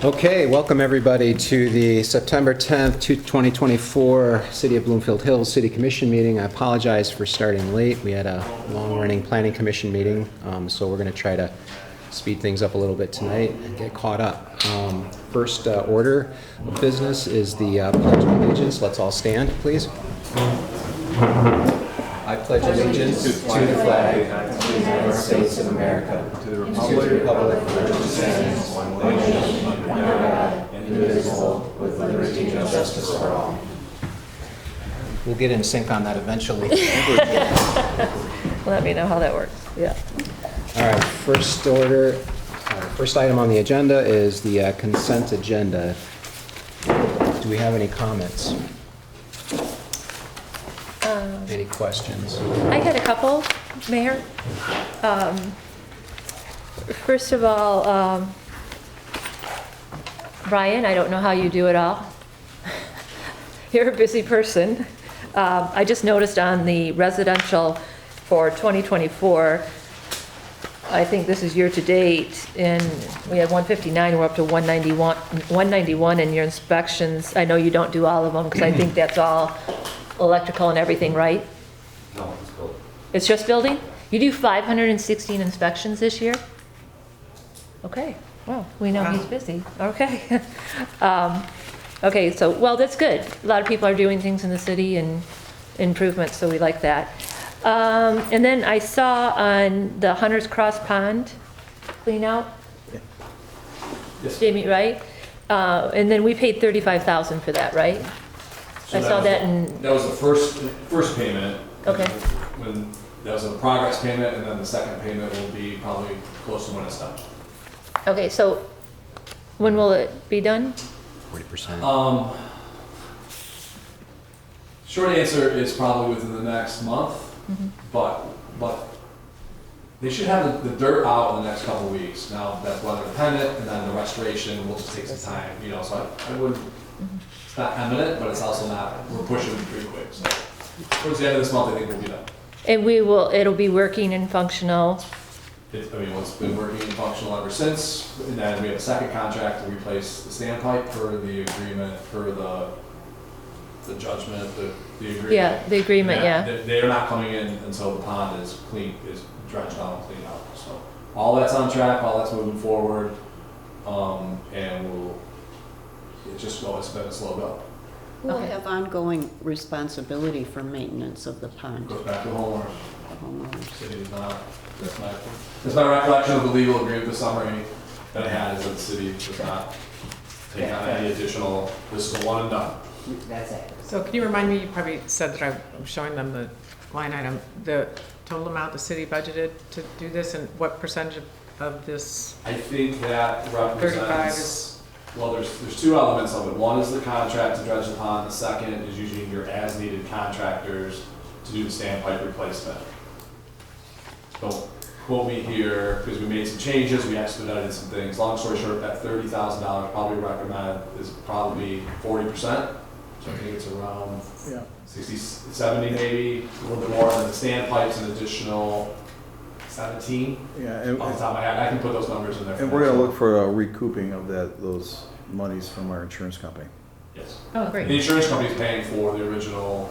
Okay, welcome everybody to the September 10th, 2024 City of Bloomfield Hills City Commission meeting. I apologize for starting late. We had a long-running Planning Commission meeting, so we're going to try to speed things up a little bit tonight and get caught up. First order of business is the Pledge of Allegiance. Let's all stand, please. I pledge allegiance to the flag of the United States of America, to the republic for which it stands, one nation, under God, indivisible, with liberty and justice for all. We'll get in sync on that eventually. Let me know how that works. Yeah. All right, first item on the agenda is the consent agenda. Do we have any comments? Any questions? I had a couple, Mayor. First of all, Brian, I don't know how you do it all. You're a busy person. I just noticed on the residential for 2024, I think this is year to date, and we had 159, we're up to 191 in your inspections. I know you don't do all of them, because I think that's all electrical and everything, right? No, it's building. It's just building? You do 516 inspections this year? Okay, well, we know he's busy. Okay. Okay, so, well, that's good. A lot of people are doing things in the city and improvements, so we like that. And then I saw on the Hunter's Cross Pond clean out. Yes. Jamie, right? And then we paid $35,000 for that, right? So I saw that in, That was the first payment. Okay. When that was a progress payment, and then the second payment will be probably close to when it's done. okay, so when will it be done? 40%. Short answer is probably within the next month, but they should have the dirt out in the next couple of weeks. Now that's weather dependent, and then the restoration will just take some time. So I wouldn't. It's not imminent, but it's also not. We're pushing pretty quick. So towards the end of this month, I think we'll be done. And it'll be working and functional. It's been working and functional ever since. And then we have a second contract to replace the standpipe per the agreement, per the judgment, the agreement. Yeah, the agreement, yeah. They're not coming in until the pond is dredged out and cleaned out. So all that's on track, all that's moving forward, and it's been a slow go. Who will Okay. have ongoing responsibility for maintenance of the pond? Goes back to the homeowners. The homeowners. City does not. That's my recollection of the legal agreement, the summary that I had is that the city does not take on any additional, this is a one and done. So can you remind me, you probably said that I'm showing them the line item, the total amount the city budgeted to do this, and what percentage of this? I think that 35 represents, is, well, there's two elements of it. One is the contract to dredge the pond. The second is using your as-needed contractors to do the standpipe replacement. Don't quote me here, because we made some changes, we expedited some things. Long story short, that $30,000 probably recommend is probably 40%. So I think it's around 60, 70 maybe, a little bit more. And the standpipe's an additional 17. Yeah, and, Off the top of my head, I can put those numbers in there. and we're gonna look for a recouping of those monies from our insurance company. Yes. Oh, The great. insurance company's paying for the original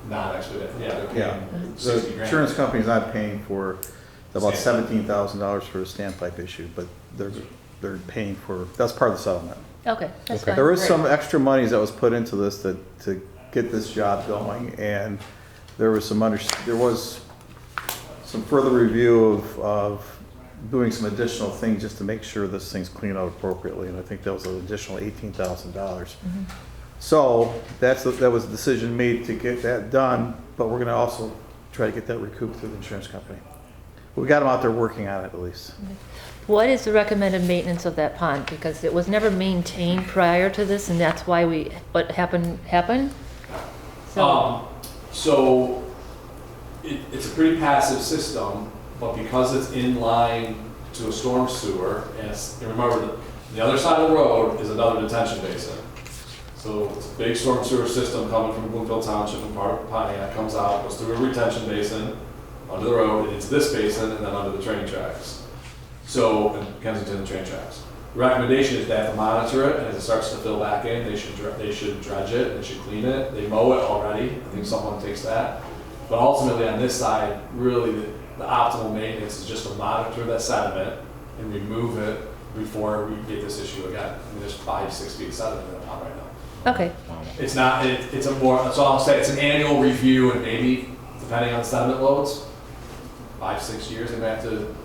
non-expedited. Yeah, they're paying 60 The grand. insurance company's not paying for about Standpipe. $17,000 for a standpipe issue, but they're paying for, that's part of the settlement. Okay, that's Okay. fine. There is Great. some extra monies that was put into this to get this job going, and there was some further review of doing some additional things just to make sure this thing's cleaned out appropriately, and I think that was an additional $18,000. So that was a decision made to get that done, but we're gonna also try to get that recouped through the insurance company. We got them out there working on it at least. What is the recommended maintenance of that pond? Because it was never maintained prior to this, and that's why what happened? So it's a pretty passive system, but because it's in line to a storm sewer, and remember, the other side of the road is another detention basin. So it's a big storm sewer system coming from Bloomfield Township and part of Pontiac, comes out, goes through a retention basin, under the road, and into this basin, and then under the train tracks. So, and Kensington train tracks. recommendation is they have to monitor it, and as it starts to fill back in, they should dredge it, they should clean it. They mow it already, I think someone takes that. But ultimately, on this side, really, the optimal maintenance is just to monitor that sediment and remove it before we get this issue again. I mean, there's 5-6 feet of sediment in the pond right now. Okay, It's not, it's a more, so I'll say it's an annual review, and maybe, depending on sediment loads, 5-6 years, they may have to.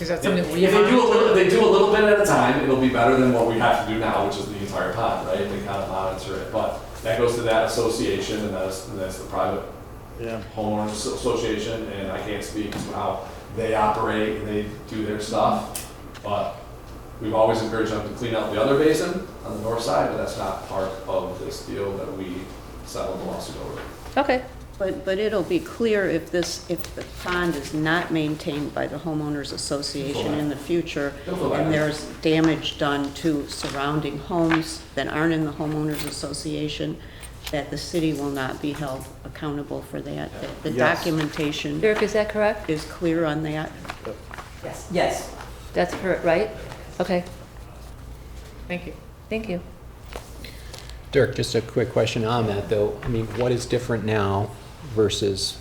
Is that something If we they monitor? they do a little bit at a time, it'll be better than what we have to do now, which is the entire pond, right? They kind of monitor it, but that goes to that association, and that's the private Yeah. homeowners association, and I can't speak to how they operate and they do their stuff, but we've always encouraged them to clean out the other basin on the north side, but that's not part of this deal that we settled the lawsuit over. okay, But it'll be clear if the pond is not maintained by the homeowners association in the future, It'll go back. and there's damage done to surrounding homes that aren't in the homeowners association, that the city will not be held accountable for that. The Yes. documentation Dirk, is that correct? is clear on that. Yes. Yes. That's correct, right? Okay, Thank you. thank you. Dirk, just a quick question on that, though. I mean, what is different now versus,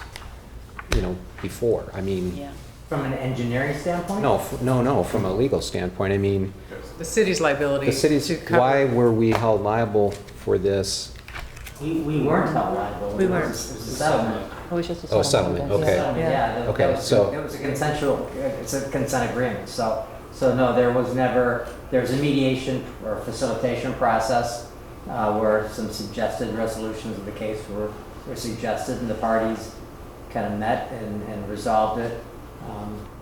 before? I mean, Yeah. From an engineering standpoint? no, from a legal standpoint. I mean, The city's liability. the city's, to cover- why were we held liable for this? We weren't held liable. We weren't. It was a settlement. It was just a Oh, settlement. settlement, okay. Settlement, yeah. Okay, that was- so- It was a consensual, it's a consent agreement, so no, there was a mediation or facilitation process where some suggested resolutions of the case were suggested, and the parties kind of met and resolved it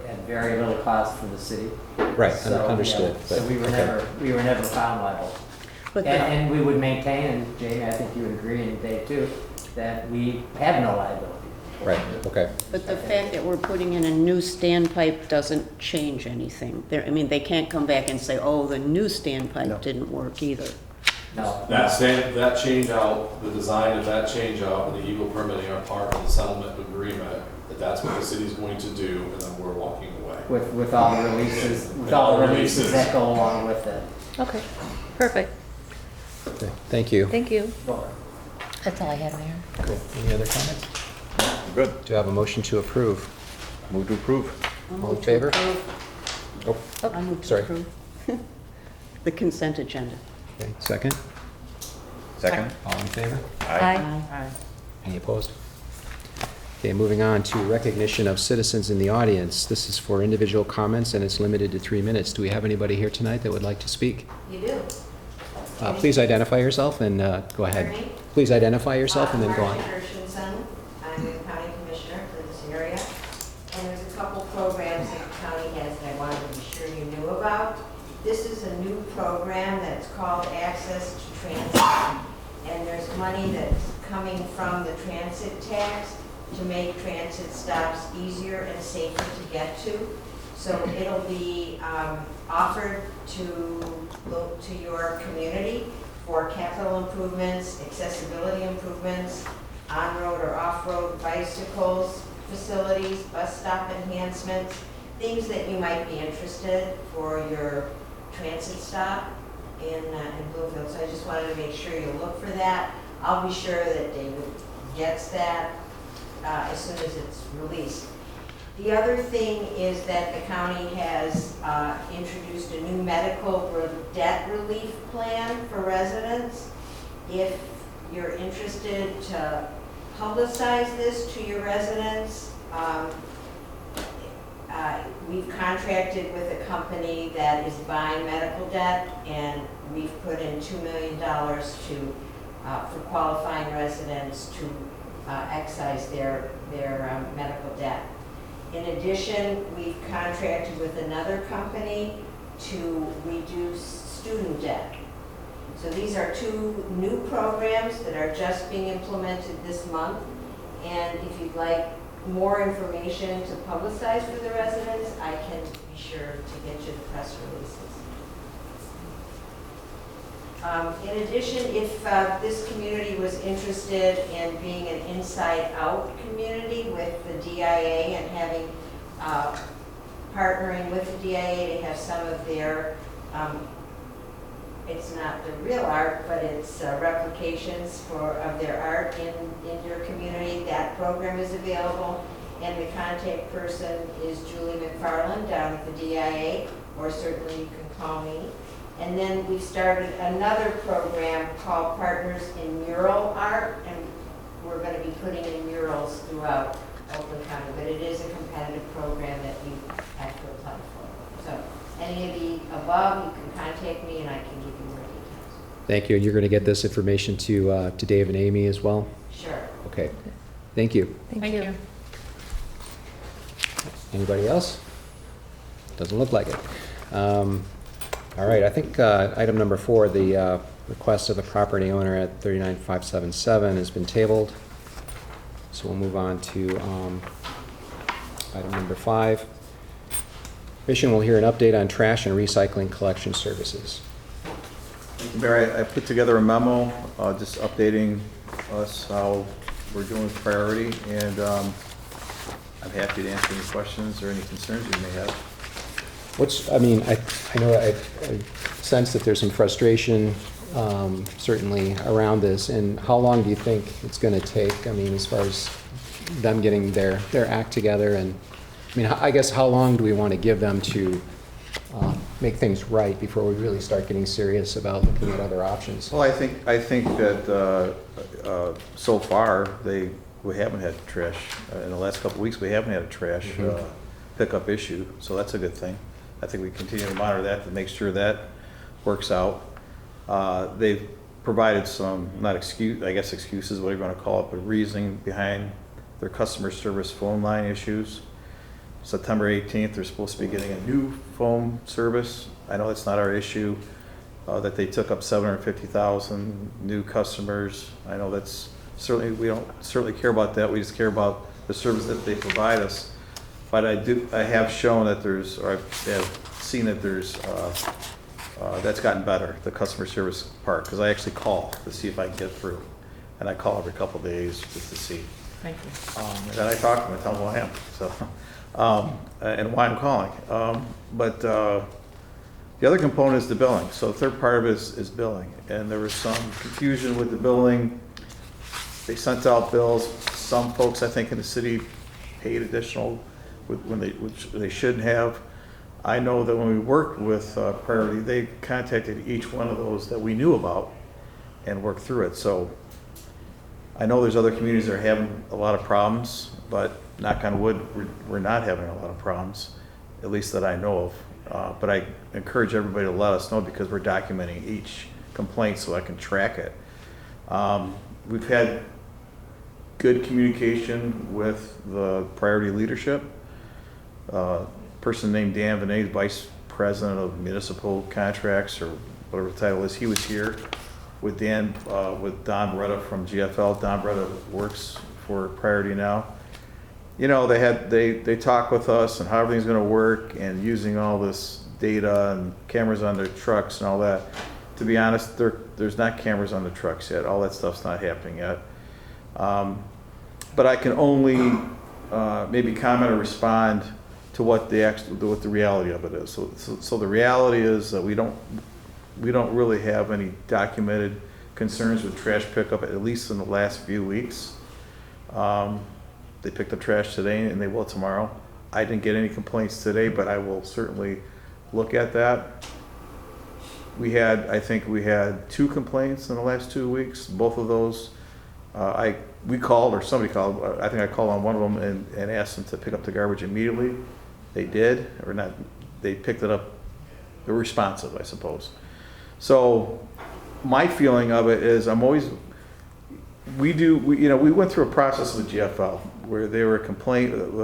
at very little cost for the city. Right, So, yeah, understood. So but- we were okay. never found liable. But And we would maintain, and Jamie, I think you would agree, and Dave too, that we have no liability. Right, okay. But the fact that we're putting in a new standpipe doesn't change anything. They can't come back and say, oh, the new No. standpipe didn't work either. No. That change out, the design of that change out, and the Eagle permitting are part of the settlement agreement, that's what the city's going to do, and then we're walking away. With all the releases that go along with it. Okay, perfect. Okay, thank you. Thank you. That's all I have, Mayor. Cool. Any other comments? Good. Do you have a motion to approve? Move to approve. All in favor? Oh, I move to sorry. approve. The consent agenda. Okay, second? Second. All in favor? Aye. Aye. Any opposed? Okay, moving on to recognition of citizens in the audience. This is for individual comments, and it's limited to 3 minutes. Do we have anybody here tonight that would like to speak? You do. Please identify yourself and go ahead. Attorney? Please identify yourself and then go on. Marcia Gershenson. I'm the county commissioner for this area. And there's a couple programs that the county has that I wanted to be sure you knew about. This is a new program that's called Access to Transit. And there's money that's coming from the transit tax to make transit stops easier and safer to get to. So it'll be offered to your community for capital improvements, accessibility improvements, on-road or off-road bicycles, facilities, bus stop enhancements, things that you might be interested for your transit stop in Bloomfield. So I just wanted to make sure you look for that. I'll be sure that David gets that as soon as it's released. The other thing is that the county has introduced a new medical debt relief plan for residents. If you're interested to publicize this to your residents, we've contracted with a company that is buying medical debt, and we've put in $2 million for qualifying residents to excise their medical debt. In addition, we've contracted with another company to reduce student debt. So these are two new programs that are just being implemented this month. And if you'd like more information to publicize for the residents, I can be sure to get you the press releases. In addition, if this community was interested in being an inside-out community with the DIA and having partnering with the DIA to have some of their It's not the real art, but it's replications of their art in your community. That program is available, and the contact person is Julie McFarland down at the DIA, or certainly you can call me. And then we started another program called Partners in Mural Art, and we're going to be putting in murals throughout Oakland County, but it is a competitive program that you have to apply for. So any of the above, you can contact me and I can give you more details. Thank you, and you're going to get this information to Dave and Amy as well? Sure. Okay, thank you. Thank you. Anybody else? Doesn't look like it. All right, I think item number 4, the request of the property owner at 39577 has been tabled. So we'll move on to item number 5. Commission will hear an update on trash and recycling collection services. Mayor, I put together a memo just updating us how we're doing with priority, and I'm happy to answer any questions or any concerns you may have. I know I sense that there's some frustration certainly around this, and how long do you think it's going to take? I mean, as far as them getting their act together, and I mean, I guess how long do we want to give them to make things right before we really start getting serious about looking at other options? Well, I think that so far we haven't had trash in the last couple of weeks. We haven't had a trash pickup issue, so that's a good thing. I think we continue to monitor that to make sure that works out. They've provided some, not excuses, whatever you want to call it, but reasoning behind their customer service phone line issues. September 18th, they're supposed to be getting a new phone service. I know it's not our issue, that they took up 750,000 new customers. I know that's certainly, we don't certainly care about that. We just care about the service that they provide us. But I have shown that there's, or I have seen that there's, that's gotten better, the customer service part, because I actually call to see if I can get through. And I call every couple of days just to see. Thank you. And then I talk to them and tell them who I am, so, and why I'm calling. But the other component is the billing. So the third part of it is billing. And there was some confusion with the billing. They sent out bills. Some folks, I think, in the city paid additional which they shouldn't have. I know that when we worked with Priority, they contacted each one of those that we knew about and worked through it. So I know there's other communities that are having a lot of problems, but knock on wood, we're not having a lot of problems, at least that I know of. But I encourage everybody to let us know, because we're documenting each complaint so I can track it. We've had good communication with the Priority leadership. Person named Dan Vinay, Vice President of Municipal Contracts, or whatever the title is, he was here with Dan, with Don Bretta from GFL. Don Bretta works for Priority now. You know, they talk with us and how everything's going to work, and using all this data and cameras on their trucks and all that. To be honest, there's not cameras on the trucks yet. All that stuff's not happening yet. But I can only maybe comment or respond to what the reality of it is. So the reality is that we don't really have any documented concerns with trash pickup, at least in the last few weeks. They picked up trash today and they will tomorrow. I didn't get any complaints today, but I will certainly look at that. I think we had 2 complaints in the last 2 weeks. Both of those, we called, or somebody called. I think I called on one of them and asked them to pick up the garbage immediately. They did, or not. They picked it up. They're responsive, I suppose. So my feeling of it is, we went through a process with GFL where they were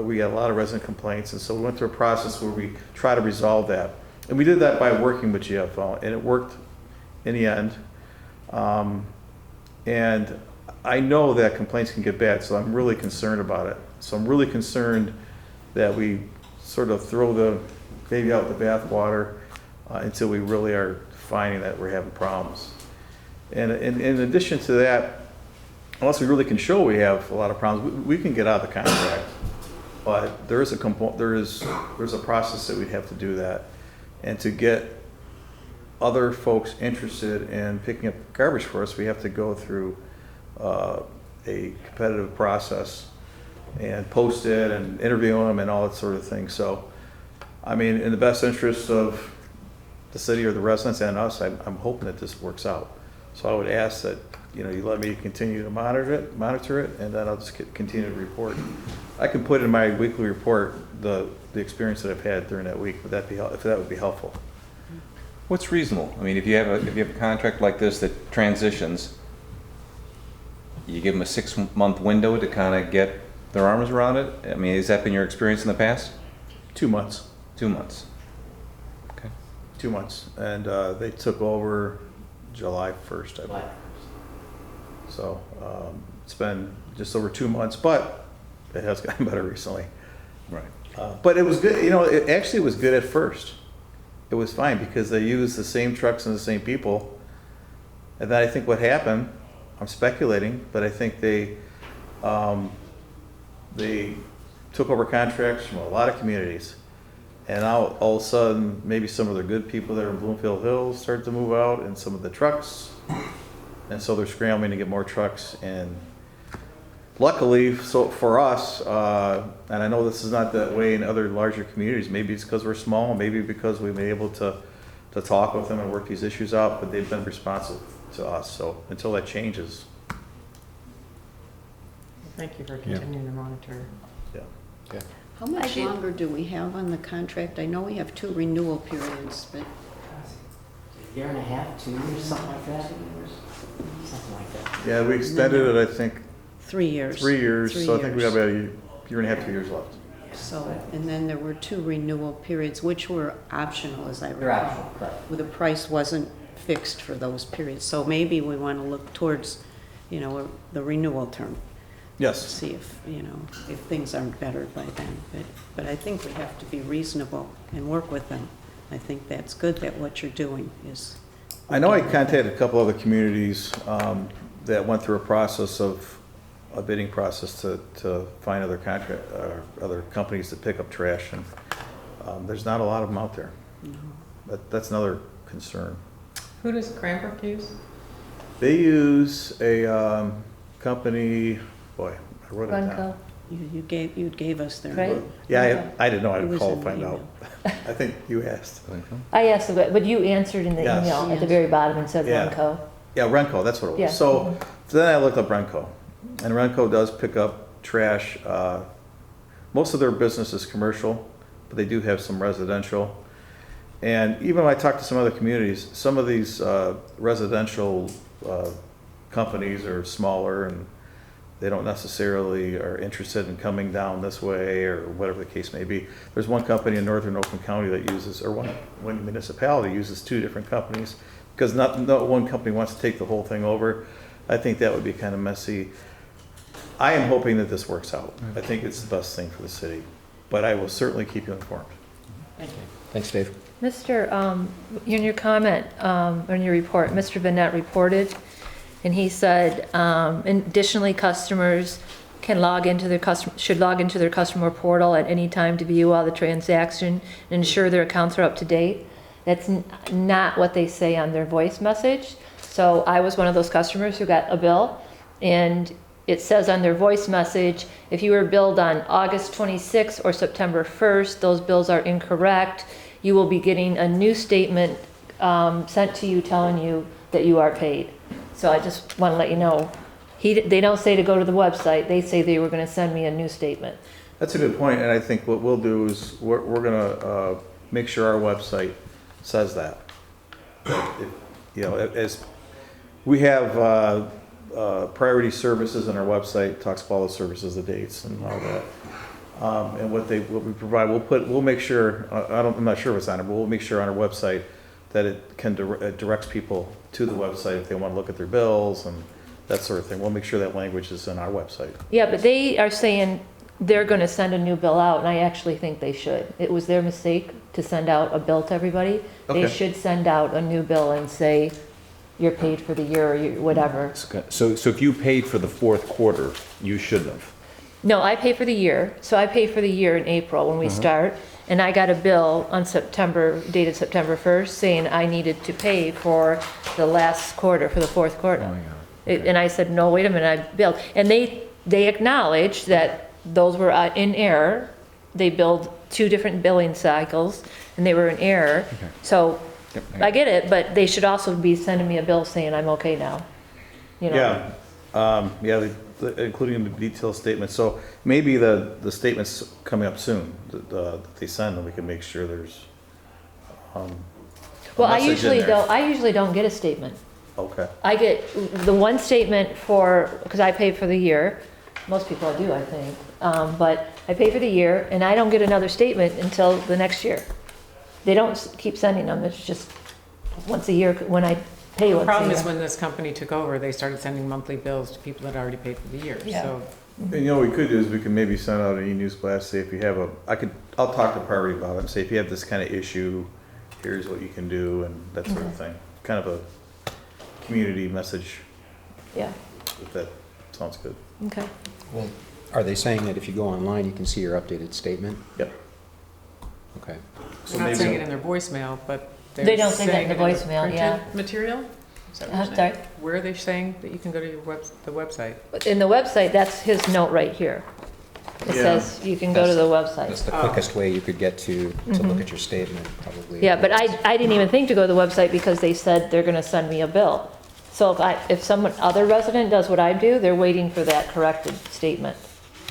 we had a lot of resident complaints, and so we went through a process where we try to resolve that. And we did that by working with GFL, and it worked in the end. And I know that complaints can get bad, so I'm really concerned about it. So I'm really concerned that we sort of throw the baby out with the bathwater until we really are finding that we're having problems. And in addition to that, unless we really can show we have a lot of problems, we can get out of the contract. But there's a process that we'd have to do that, and to get other folks interested in picking up garbage for us, we have to go through a competitive process and post it and interview them and all that sort of thing. So, I mean, in the best interest of the city or the residents and us, I'm hoping that this works out. So I would ask that, you know, you let me continue to monitor it, and then I'll just continue to report. I can put in my weekly report the experience that I've had during that week. Would that be if that would be helpful? What's reasonable? I mean, if you have a contract like this that transitions, you give them a 6-month window to kind of get their arms around it. I mean, has that been your experience in the past? 2 months. 2 months. Okay. 2 months, and they took over July 1st, I believe. So it's been just over 2 months, but it has gotten better recently. Right. But it was good. You know, it actually was good at first. It was fine because they used the same trucks and the same people. And then I think what happened, I'm speculating, but I think they took over contracts from a lot of communities. And now all of a sudden, maybe some of the good people that are in Bloomfield Hills start to move out, and some of the trucks. And so they're scrambling to get more trucks. And luckily, so for us, and I know this is not that way in other larger communities, maybe it's because we're small, maybe because we've been able to talk with them and work these issues out, but they've been responsive to us. So until that changes. Thank you for continuing to monitor. Yeah. How much I do- longer do we have on the contract? I know we have 2 renewal periods, but A year and a half, 2 years, something like that. Something like that. Yeah, we extended it, I think, 3 years. 3 years. 3 So I think we have years. about a year and a half, 2 years left. So, and then there were 2 renewal periods, which were optional, as I recall. They're optional, correct. Where the price wasn't fixed for those periods. So maybe we want to look towards, you know, the renewal term. Yes. See if, you know, if things aren't better by then. But I think we have to be reasonable and work with them. I think that's good that what you're doing is. I know I contacted a couple other communities that went through a process of a bidding process to find other companies to pick up trash, and there's not a lot of them out there. No. That's another concern. Who does Cranbrook use? They use a company. Boy, I wrote it down. Runco. You gave us their. Right. Yeah, I didn't know. I It would was call in to the find out. I think you asked. I asked, but you answered in the Yes. email at the very bottom and said Yeah. Runco. Yeah, Renco, that's what it was. Yeah. So then I looked up Renco, and Renco does pick up trash. Most of their business is commercial, but they do have some residential. And even when I talked to some other communities, some of these residential companies are smaller, and they don't necessarily are interested in coming down this way or whatever the case may be. There's one company in northern Oakland County that uses, or one municipality uses 2 different companies, because not one company wants to take the whole thing over. I think that would be kind of messy. I am hoping that this works out. I think it's the best thing for the city, but I will certainly keep you informed. Thank you. Thanks, Dave. Mr., in your comment, in your report, Mr. Bennett reported, and he said, additionally, customers should log into their customer portal at any time to view all the transaction and ensure their accounts are up to date. That's not what they say on their voice message. So I was one of those customers who got a bill, and it says on their voice message, if you were billed on August 26th or September 1st, those bills are incorrect. You will be getting a new statement sent to you telling you that you are paid. So I just want to let you know, they don't say to go to the website, they say they were going to send me a new statement. That's a good point, and I think what we'll do is we're going to make sure our website says that. You know, as we have priority services on our website, talks about all the services, the dates, and all that. And what we provide, we'll make sure. I'm not sure if it's on it, but we'll make sure on our website that it can directs people to the website if they want to look at their bills and that sort of thing. We'll make sure that language is in our website. Yeah, but they are saying they're going to send a new bill out, and I actually think they should. It was their mistake to send out a bill to everybody. They Okay. should send out a new bill and say, you're paid for the year or whatever. So if you paid for the 4th quarter, you should have. No, I pay for the year. So I pay for the year in April when we start. And I got a bill on dated September 1st, saying I needed to pay for the last quarter, for the fourth quarter. Oh, my God. And I said, no, wait a minute, I billed. And they acknowledged that those were in error. They billed 2 different billing cycles, and they were in error. Okay. So Yep, I get it, but they should also be sending me a bill saying I'm okay now. You know? Yeah, including the detailed statement. So maybe the statement's coming up soon, that they send, and we can make sure there's, a Well, I message in there. usually don't get a statement. Okay. I get the one statement because I pay for the year. Most people do, I think. But I pay for the year, and I don't get another statement until the next year. They don't keep sending them. It's just once a year when I pay The once a problem year. is when this company took over, they started sending monthly bills to people that already paid for the year, Yeah. so. And you know, what we could do is we can maybe send out an e-news blast, say if you have I'll talk to Parvati about it, and say if you have this kind of issue, here's what you can do, and that sort of thing. Kind of a community message, Yeah, if that sounds good. okay. Well, are they saying that if you go online, you can see your updated statement? Yep. Okay. So They're not maybe- saying it in their voicemail, but they're They don't say that saying in the it voicemail, printed yeah. material? Is that what you're Sorry? saying? Where are they saying that you can go to the website? In the website, that's his note right here. It Yeah. says you can go to the That's website. the quickest way you could get to look at your statement, probably. Yeah, but I didn't even think to go to the website because they said they're gonna send me a bill. So if some other resident does what I do, they're waiting for that corrected statement.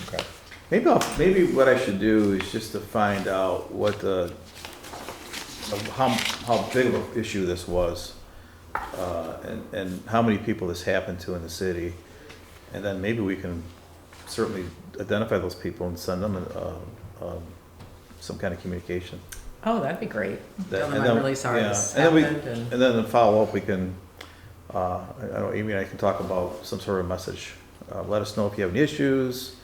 Okay. Maybe what I should do is just to find out what how big of an issue this was, and how many people this happened to in the city, and then maybe we can certainly identify those people and send them some kind of communication. Oh, that'd be great. Tell them And I'm then- really sorry yeah, this and then we- happened and. And then in follow-up, we can, I don't know, Amy and I can talk about some sort of message. Let us know if you have any issues,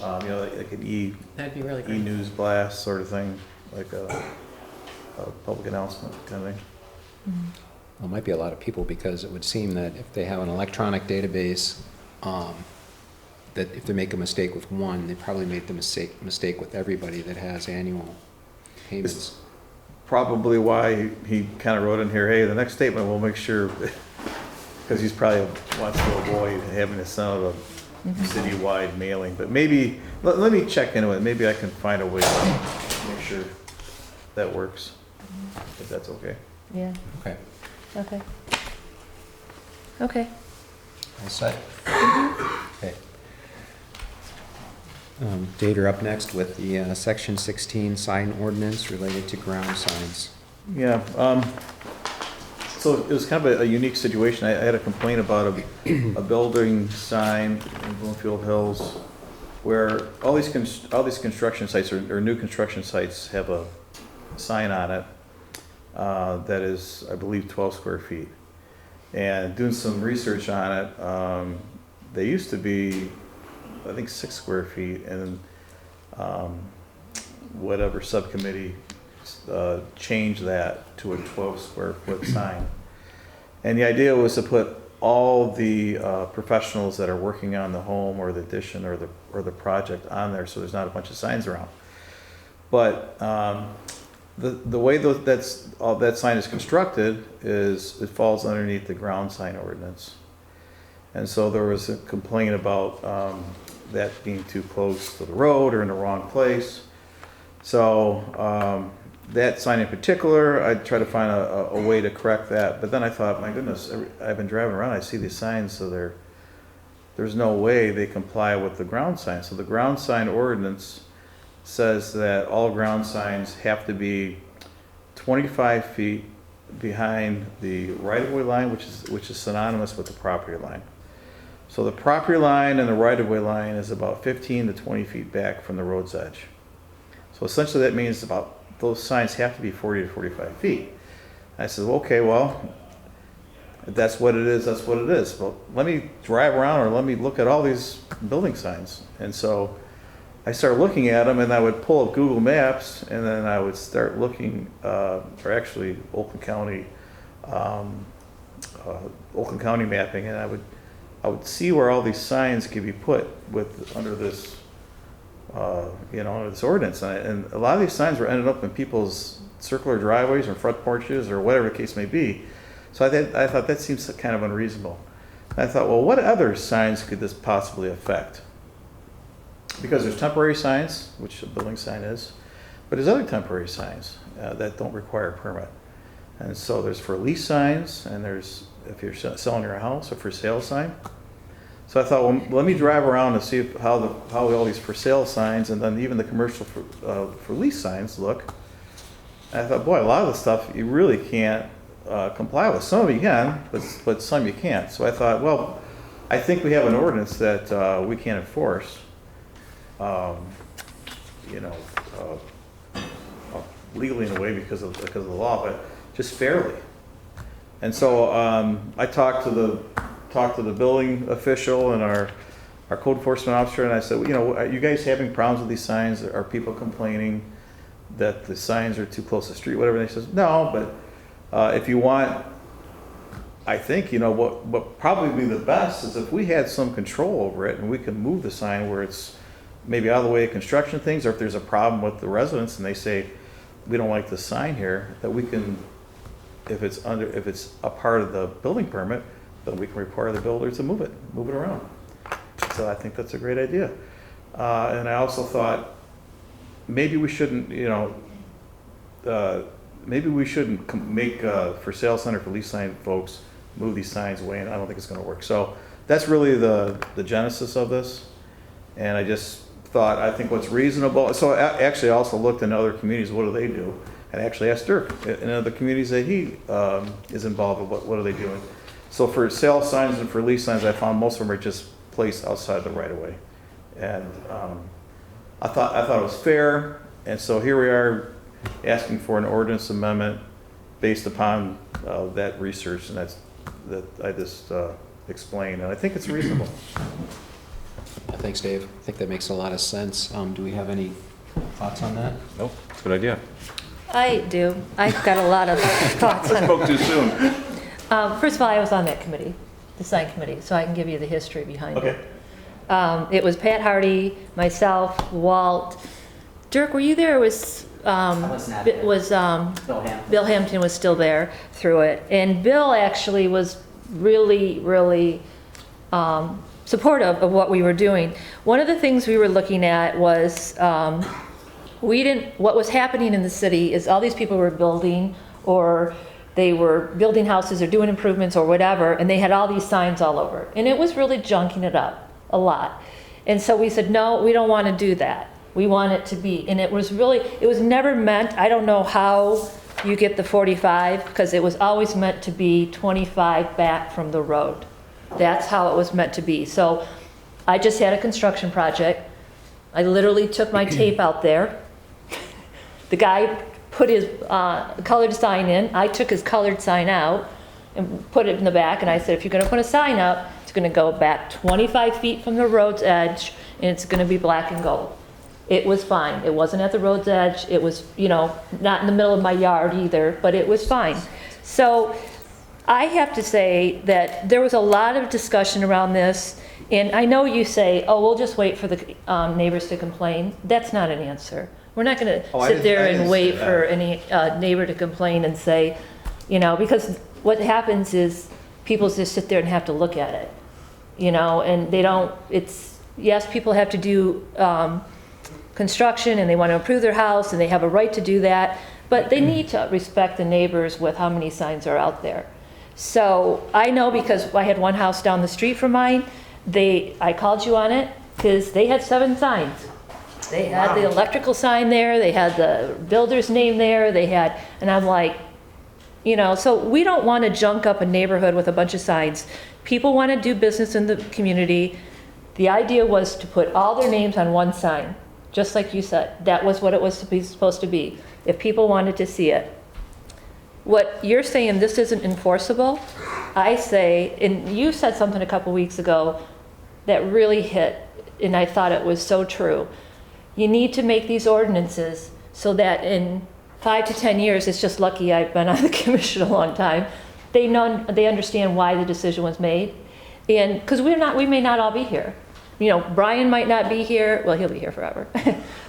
like an That'd be really great. e-news blast sort of thing, like a public announcement kind of thing. Well, it might be a lot of people, because it would seem that if they have an electronic database, that if they make a mistake with one, they probably made the mistake with everybody that has annual payments. Probably why he kind of wrote in here, hey, the next statement we'll make sure, because he's probably wants to avoid having to send out a citywide mailing, but maybe, let me check into it, maybe I can find a way to make sure that works, if that's okay. Yeah, Okay. okay. Okay. All set? Okay. Dave, you're up next with the Section 16 sign ordinance related to ground signs. Yeah, so it was kind of a unique situation. I had a complaint about a building sign in Bloomfield Hills where all these construction sites or new construction sites have a sign on it that is, I believe, 12 square feet. And doing some research on it, they used to be, I think, 6 square feet, and whatever subcommittee changed that to a 12 square foot sign. And the idea was to put all the professionals that are working on the home or the addition or the project on there, so there's not a bunch of signs around. But the way that sign is constructed is it falls underneath the ground sign ordinance. And so there was a complaint about that being too close to the road or in the wrong place. So that sign in particular, I tried to find a way to correct that. But then I thought, my goodness, I've been driving around, I see these signs, so there's no way they comply with the ground sign. So the ground sign ordinance says that all ground signs have to be 25 feet behind the right-of-way line, which is synonymous with the property line. So the property line and the right-of-way line is about 15 to 20 feet back from the road's edge. So essentially that means those signs have to be 40 to 45 feet. I said, okay, well, if that's what it is, that's what it is. Well, let me drive around or let me look at all these building signs. And so I started looking at them, and I would pull up Google Maps, and then I would start looking, or actually Oakland County mapping, and I would see where all these signs could be put under this this ordinance. And a lot of these signs were ended up in people's circular driveways or front porches or whatever the case may be. So I thought that seems kind of unreasonable. And I thought, well, what other signs could this possibly affect? Because there's temporary signs, which a building sign is, but there's other temporary signs that don't require a permit. And so there's for lease signs, and there's if you're selling your house, a for sale sign. So I thought, well, let me drive around and see how all these for sale signs and then even the commercial for lease signs look. And I thought, boy, a lot of the stuff you really can't comply with. Some of you can, but some you can't. So I thought, well, I think we have an ordinance that we can't enforce. Legally in a way because of the law, but just fairly. And so I talked to the building official and our code enforcement officer, and I said, are you guys having problems with these signs? Are people complaining that the signs are too close to the street, whatever? And they says, no, but if you want, I think, what probably be the best is if we had some control over it and we can move the sign where it's maybe out of the way of construction things, or if there's a problem with the residents and they say, we don't like the sign here, that we can, if it's a part of the building permit, then we can require the builder to move it around. So I think that's a great idea. And I also thought maybe we shouldn't, make for sale sign or for lease sign folks move these signs away, and I don't think it's going to work. So that's really the genesis of this. And I just thought, I think what's reasonable. So I also looked in other communities, what do they do? And actually asked Dirk in other communities that he is involved with, what are they doing? So for sale signs and for lease signs, I found most of them are just placed outside the right of way. And I thought it was fair. And so here we are asking for an ordinance amendment based upon that research and that I just explained. And I think it's reasonable. Thanks, Dave. I think that makes a lot of sense. Do we have any thoughts on that? Nope, it's a good idea. I do. I've got a lot of thoughts on it. Spoke too soon. First of all, I was on that committee, the sign committee, so I can give you the history behind Okay. it. It was Pat Hardy, myself, Walt. Dirk, were you there? It was, was not there. was Bill Hampton. Bill Hampton was still there through it. And Bill actually was really, really supportive of what we were doing. One of the things we were looking at was what was happening in the city is all these people were building, or they were building houses or doing improvements or whatever, and they had all these signs all over. And it was really junking it up a lot. And so we said, no, we don't want to do that. We want it to be, and it was never meant, I don't know how you get the 45, because it was always meant to be 25 back from the road. That's how it was meant to be. So I just had a construction project. I literally took my tape out there. The guy put his colored sign in. I took his colored sign out and put it in the back. And I said, if you're going to put a sign up, it's going to go back 25 feet from the road's edge, and it's going to be black and gold. It was fine. It wasn't at the road's edge. It was, not in the middle of my yard either, but it was fine. So I have to say that there was a lot of discussion around this, and I know you say, oh, we'll just wait for the neighbors to complain. That's not an answer. We're not going to sit there and wait for any neighbor to complain and say, because what happens is people just sit there and have to look at it, and they don't, yes, people have to do construction and they want to improve their house and they have a right to do that, but they need to respect the neighbors with how many signs are out there. So I know, because I had one house down the street from mine, I called you on it because they had 7 signs. They had the electrical sign there, they had the builder's name there, and I'm like, so we don't want to junk up a neighborhood with a bunch of signs. People want to do business in the community. The idea was to put all their names on one sign, just like you said. That was what it was supposed to be, if people wanted to see it. What you're saying, this isn't enforceable, I say, and you said something a couple weeks ago that really hit, and I thought it was so true. You need to make these ordinances so that in 5 to 10 years, it's just lucky I've been on the commission a long time, they understand why the decision was made. And because we may not all be here. Brian might not be here, well, he'll be here forever,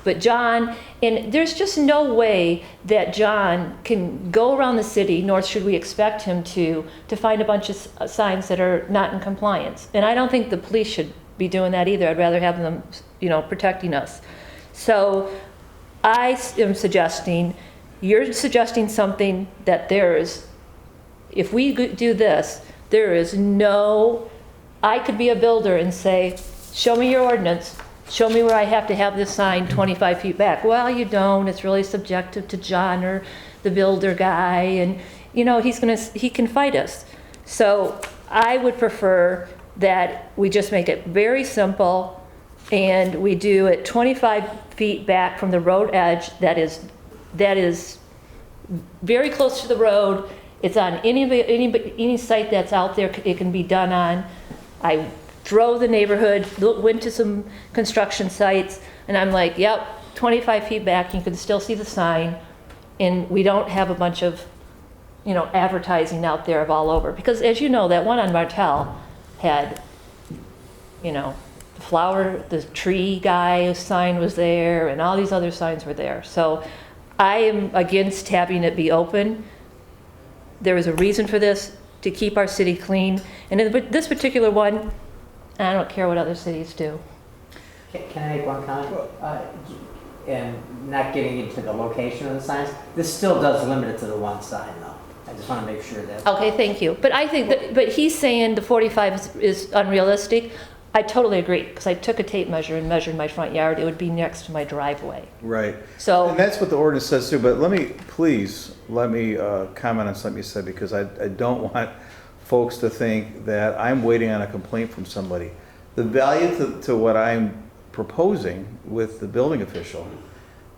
but John, and there's just no way that John can go around the city, nor should we expect him to find a bunch of signs that are not in compliance. And I don't think the police should be doing that either. I'd rather have them, protecting us. So I am suggesting, you're suggesting something that if we do this, there is no, I could be a builder and say, show me your ordinance, show me where I have to have this sign 25 feet back. Well, you don't, it's really subjective to John or the builder guy, and he can fight us. So I would prefer that we just make it very simple and we do it 25 feet back from the road edge that is very close to the road. It's on any site that's out there it can be done on. I drove the neighborhood, went to some construction sites, and I'm like, yep, 25 feet back, you can still see the sign, and we don't have a bunch of, advertising out there of all over. Because as you know, that one on Martel had, the tree guy's sign was there, and all these other signs were there. So I am against having it be open. There is a reason for this, to keep our city clean. And in this particular one, I don't care what other cities do. Can I make one comment? And not getting into the location of the signs, this still does limit it to the one sign, though. I just want to make sure that. Okay, thank you. But I think but he's saying the 45 is unrealistic. I totally agree, because I took a tape measure and measured my front yard. It would be next to my driveway. Right. So. And that's what the ordinance says too, but let me comment on something you said, because I don't want folks to think that I'm waiting on a complaint from somebody. The value to what I'm proposing with the building official,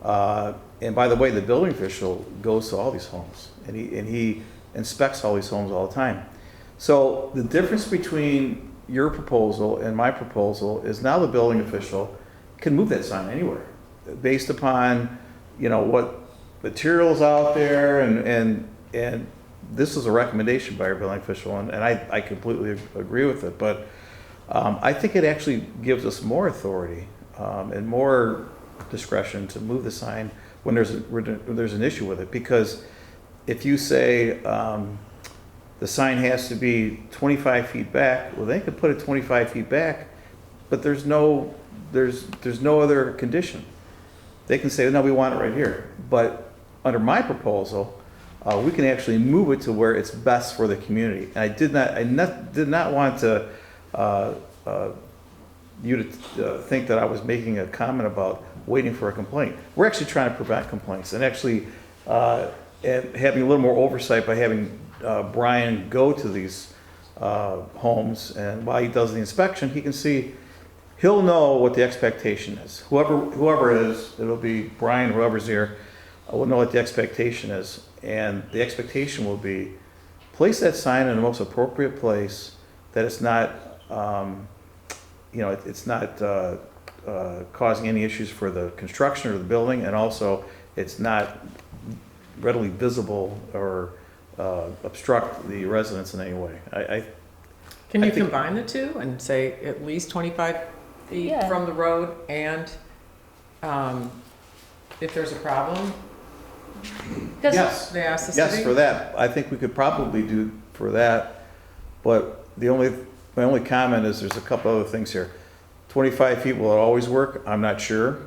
and by the way, the building official goes to all these homes, and he inspects all these homes all the time. So the difference between your proposal and my proposal is now the building official can move that sign anywhere based upon, what materials out there, and this is a recommendation by our building official, and I completely agree with it, but I think it actually gives us more authority and more discretion to move the sign when there's an issue with it, because if you say the sign has to be 25 feet back, well, they could put it 25 feet back, but there's no other condition. They can say, no, we want it right here. But under my proposal, we can actually move it to where it's best for the community. And I did not want to you to think that I was making a comment about waiting for a complaint. We're actually trying to prevent complaints, and actually and having a little more oversight by having Brian go to these homes, and while he does the inspection, he can see, he'll know what the expectation is. Whoever it is, it'll be Brian, whoever's here, will know what the expectation is. And the expectation will be, place that sign in the most appropriate place, that it's not, it's not causing any issues for the construction or the building, and also it's not readily visible or obstruct the residents in any way. Can you combine the two and say at least 25 feet from the road, and if there's a problem? Yes, they ask the city? yes, for that. I think we could probably do for that, but my only comment is there's a couple other things here. 25 feet, will it always work? I'm not sure,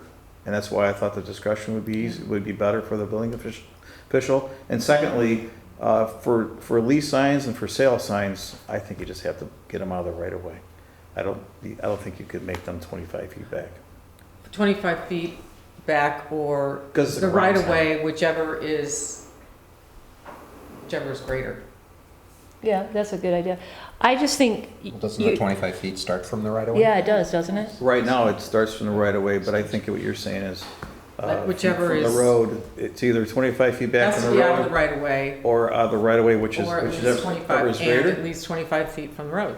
and that's why I thought the discussion would be better for the building official. And secondly, for lease signs and for sale signs, I think you just have to get them out of the right of way. I don't think you could make them 25 feet back. 25 feet back, or Because the right of way, whichever is greater. Yeah, that's a good idea. I just think. Doesn't the 25 feet start from the right of way? Yeah, it does, doesn't it? Right now, it starts from the right of way, but I think what you're saying is Whichever from is. the road, it's either 25 feet back Has from to the be out of the road right of way, or out of the right of way, which is or at least whichever 25, is and greater. at least 25 feet from the road.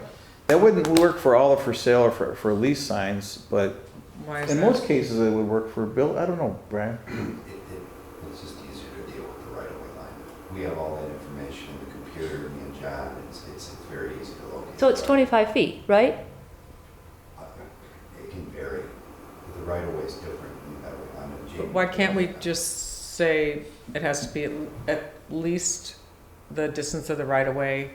That wouldn't work for all of for sale or for lease signs, but Why is in that? most cases it would work for build. I don't know, Brian. It's just easier to deal with the right-of-way line. We have all that information in the computer, me and John, it's very easy to locate. So it's 25 feet, right? is different on a J. But why can't we just say it has to be at least the distance of the right-of-way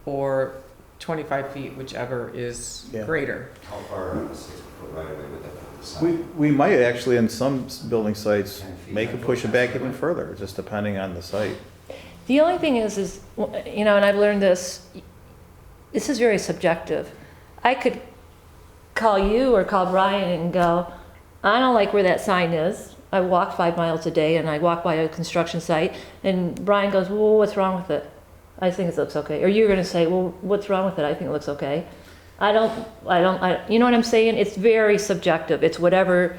or 25 feet, whichever is Yeah. greater? How far on a 6-foot right away would that put the sign? We might actually, in some building sites, 10 feet. make it push it back even further, just depending on the site. The only thing is, you know, and I've learned this is very subjective. I could call you or call Brian and go, I don't like where that sign is. I walk 5 miles a day and I walk by a construction site, and Brian goes, well, what's wrong with it? I think it looks okay. Or you're gonna say, well, what's wrong with it? I think it looks okay. You know what I'm saying? It's very subjective. It's whatever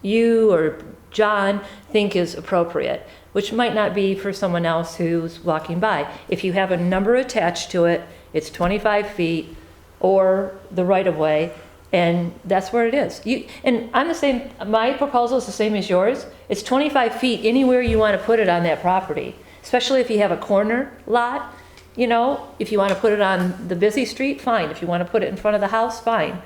you or John think is appropriate, which might not be for someone else who's walking by. If you have a number attached to it, it's 25 feet or the right-of-way, and that's where it is. And I'm the same, my proposal is the same as yours. It's 25 feet anywhere you want to put it on that property, especially if you have a corner lot. You know, if you want to put it on the busy street, fine. If you want to put it in front of the house, fine.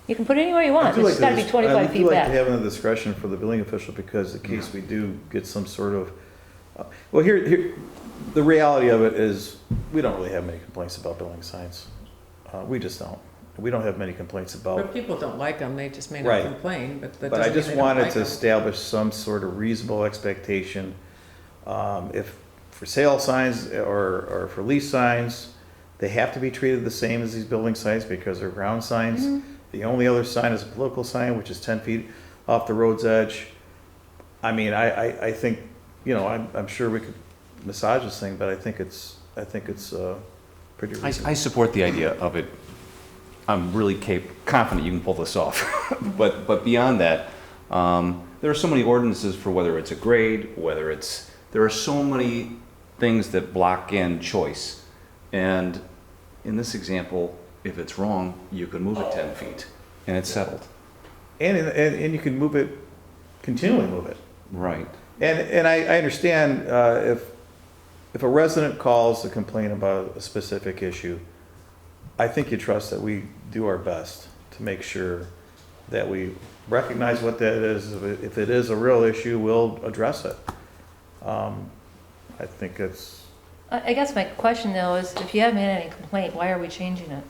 You can put it anywhere you want. It's just got to be 25 feet I do like back. to have the discretion for the building official, because in case we do get some sort of, well, here, the reality of it is, we don't really have many complaints about building signs. We just don't. We don't have many complaints about. But people don't like them, they just may not Right. complain, but that But I doesn't mean just they don't wanted like to them. establish some sort of reasonable expectation. If for sale signs or for lease signs, they have to be treated the same as these building signs because they're ground signs. Mm-hmm. The only other sign is a political sign, which is 10 feet off the road's edge. I mean, I think, you know, I'm sure we could massage this thing, but I think it's pretty reasonable. I support the idea of it. I'm really confident you can pull this off. But beyond that, there are so many ordinances for whether it's a grade, there are so many things that block in choice. And in this example, if it's wrong, you can move it 10 feet and it's settled. And you can move it, continually move it. Right. And I understand if a resident calls to complain about a specific issue, I think you trust that we do our best to make sure that we recognize what that is. If it is a real issue, we'll address it. I think it's, I guess my question though is, if you haven't had any complaint, why are we changing it?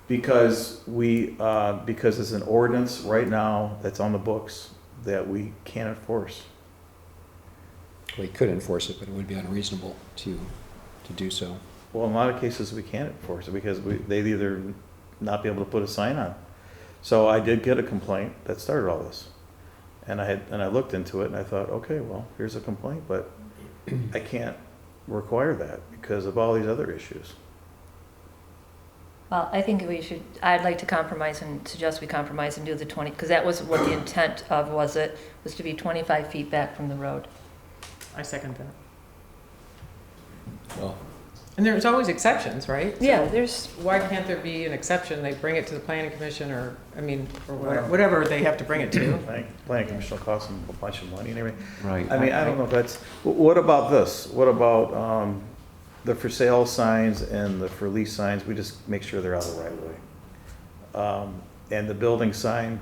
because because it's an ordinance right now that's on the books that we can't enforce. We could enforce it, but it would be unreasonable to do so. Well, in a lot of cases, we can't enforce it because they'd either not be able to put a sign on. So I did get a complaint that started all this. And I looked into it and I thought, okay, well, here's a complaint, but I can't require that because of all these other issues. Well, I think I'd like to compromise and suggest we compromise and do the 20, because that was what the intent of was to be 25 feet back from the road. I second that. Well, And there's always exceptions, right? Yeah, So there's, why can't there be an exception? They bring it to the planning commission or whatever they have to bring it to. Planning commission will cost them a bunch of money and everything. Right. I mean, I don't know if that's, what about this? What about the for sale signs and the for lease signs? We just make sure they're out of the right of way. And the building sign,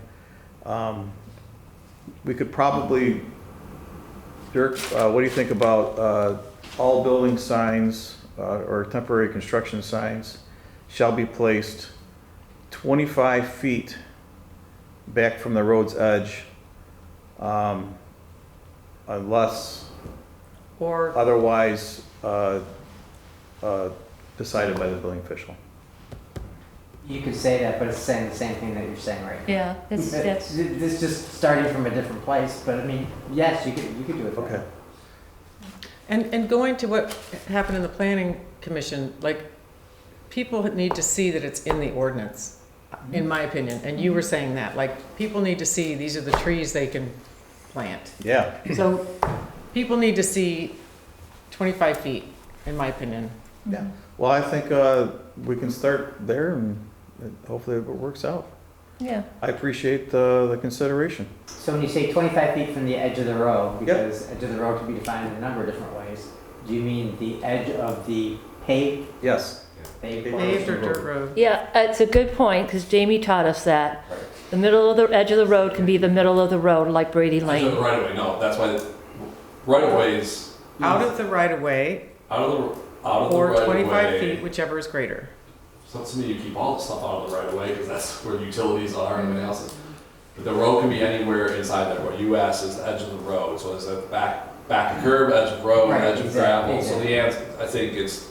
we could probably, Dirk, what do you think about all building signs or temporary construction signs shall be placed 25 feet back from the road's edge unless Or, otherwise decided by the building official. You could say that, but it's saying the same thing that you're saying right now. yeah, that's, This is just starting from a different place, but I mean, yes, you could do it. that way. Okay. and going to what happened in the planning commission, like, people need to see that it's in the ordinance, in my opinion. And you were saying that, like, people need to see these are the trees they can plant. Yeah. So people need to see 25 feet, in my opinion. Yeah. Well, I think we can start there and hopefully it works out. yeah. I appreciate the consideration. So when you say 25 feet from the edge of the road, because edge of the road can be defined in a number of different ways, do you mean the edge of the paved Yes. paved Paved or portion? dirt road? Yeah, it's a good point, because Jamie taught us that. The middle of the edge of the road can be the middle of the road, like Brady Edge of Lane. the right of way, no, that's why the right of ways. Out of the right of way Out of the or right of 25 way. feet, whichever is greater. So to me, you keep all the stuff out of the right of way, because that's where utilities are and everything else is. But the road can be anywhere inside that road. You asked is the edge of the road, so it's a back of curb, edge of road, Right, edge of exactly, gravel. So the answer, I think it's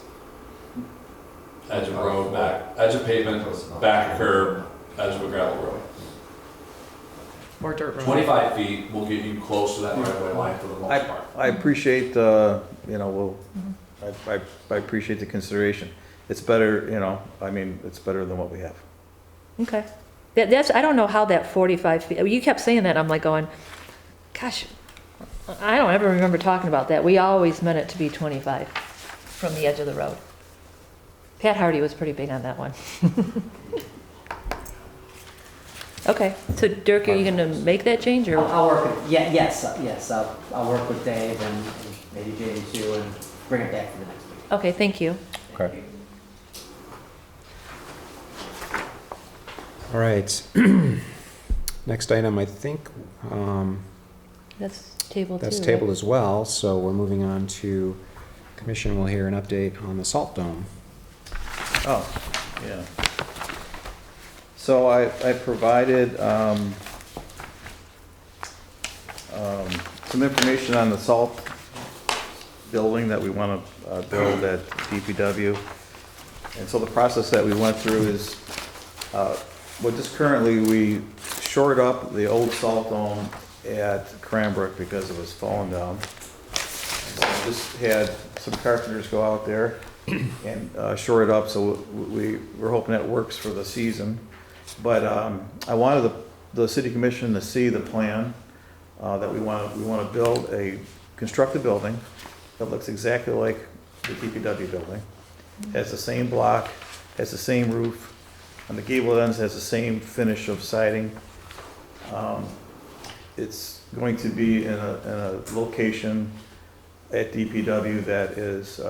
edge of road, edge of pavement, back of curb, edge of a gravel road. Or dirt road. 25 feet will get you close to that right of way line for the most part. I appreciate, I appreciate the consideration. It's better, it's better than what we have. Okay. That's, I don't know how that 45 feet, you kept saying that, I'm like going, gosh, I don't ever remember talking about that. We always meant it to be 25 from the edge of the road. Pat Hardy was pretty big on that one. Okay, so Dirk, are you gonna make that change, or? I'll work with, yes, I'll work with Dave and maybe Jamie too, and bring it back for the next week. Okay, thank you. Okay. All right. Next item, I think, That's table two, that's right? tabled as well, so we're moving on to, commission will hear an update on the salt dome. Oh, yeah. So I provided some information on the salt building that we want to build at DPW. And so the process that we went through is, currently, we shored up the old salt dome at Cranbrook because it was falling down. So I just had some carpenters go out there and shore it up, so we're hoping that works for the season. But I wanted the city commission to see the plan that we want to build construct a building that looks exactly like the DPW building. Has the same block, has the same roof, on the gable ends has the same finish of siding. It's going to be in a location at DPW that is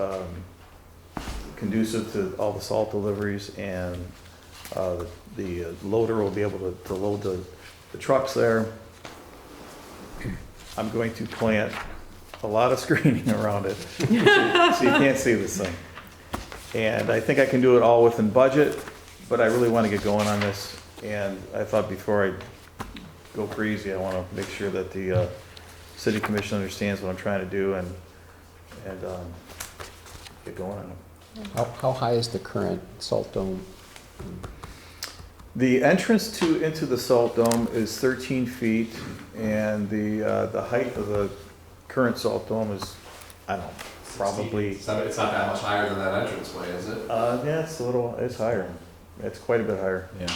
conducive to all the salt deliveries, and the loader will be able to load the trucks there. I'm going to plant a lot of screening around it, so you can't see this thing. And I think I can do it all within budget, but I really want to get going on this. And I thought before I go crazy, I want to make sure that the city commission understands what I'm trying to do and get going on it. How high is the current salt dome? The entrance into the salt dome is 13 feet, and the height of the current salt dome is, I don't know, probably. It's not that much higher than that entranceway, is it? Yeah, it's higher. It's quite a bit higher. Yeah.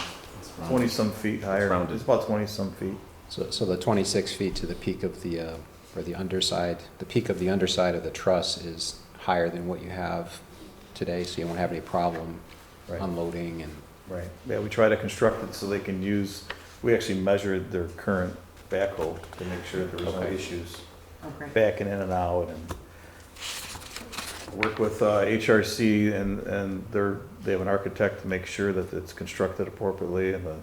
20-some feet higher. rounded. It's about 20-some feet. So the 26 feet to the peak of the underside, the peak of the underside of the truss is higher than what you have today, so you won't have any problem Right. unloading and. Right. Yeah, we try to construct it so they can use, we actually measured their current backhoe to make sure there was no Okay. issues Okay. backing in and out, and work with HRC and they have an architect to make sure that it's constructed appropriately, and the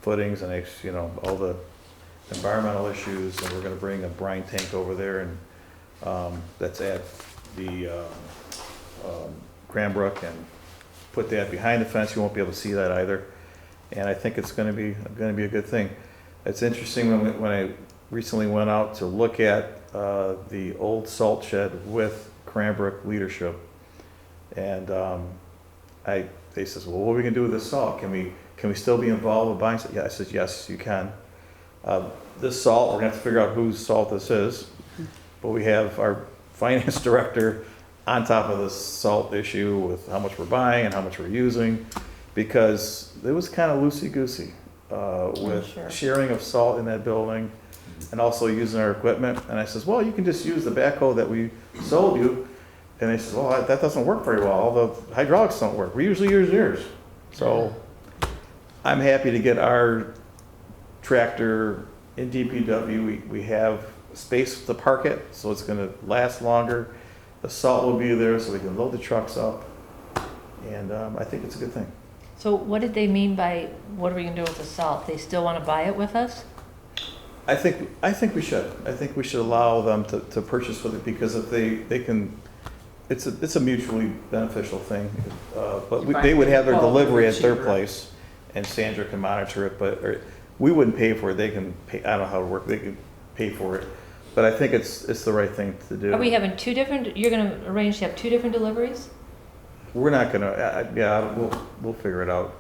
footings and all the environmental issues. And we're going to bring a brine tank over there, and that's at the Cranbrook, and put that behind the fence. You won't be able to see that either. And I think it's going to be a good thing. It's interesting when I recently went out to look at the old salt shed with Cranbrook leadership, and they says, well, what are we gonna do with this salt? Can we still be involved with buying salt? Yeah, I said, yes, you can. This salt, we're gonna have to figure out whose salt this is, but we have our finance director on top of this salt issue with how much we're buying and how much we're using, because it was kind of loosey-goosey with Sure. sharing of salt in that building and also using our equipment. And I says, well, you can just use the backhoe that we sold you. And they says, well, that doesn't work very well. All the hydraulics don't work. We usually use yours. So I'm happy to get our tractor in DPW. We have space to park it, so it's going to last longer. The salt will be there so we can load the trucks up. And I think it's a good thing. So what did they mean by, what are we gonna do with the salt? They still wanna buy it with us? I think we should. I think we should allow them to purchase with it, because if they can, it's a mutually beneficial thing. But they would have their delivery at their place, and Sandra can monitor it, but we wouldn't pay for it. They can pay, I don't know how to work, they can pay for it. But I think it's the right thing to do. Are we having two different, you're gonna arrange to have two different deliveries? We're not gonna, yeah, we'll figure it out.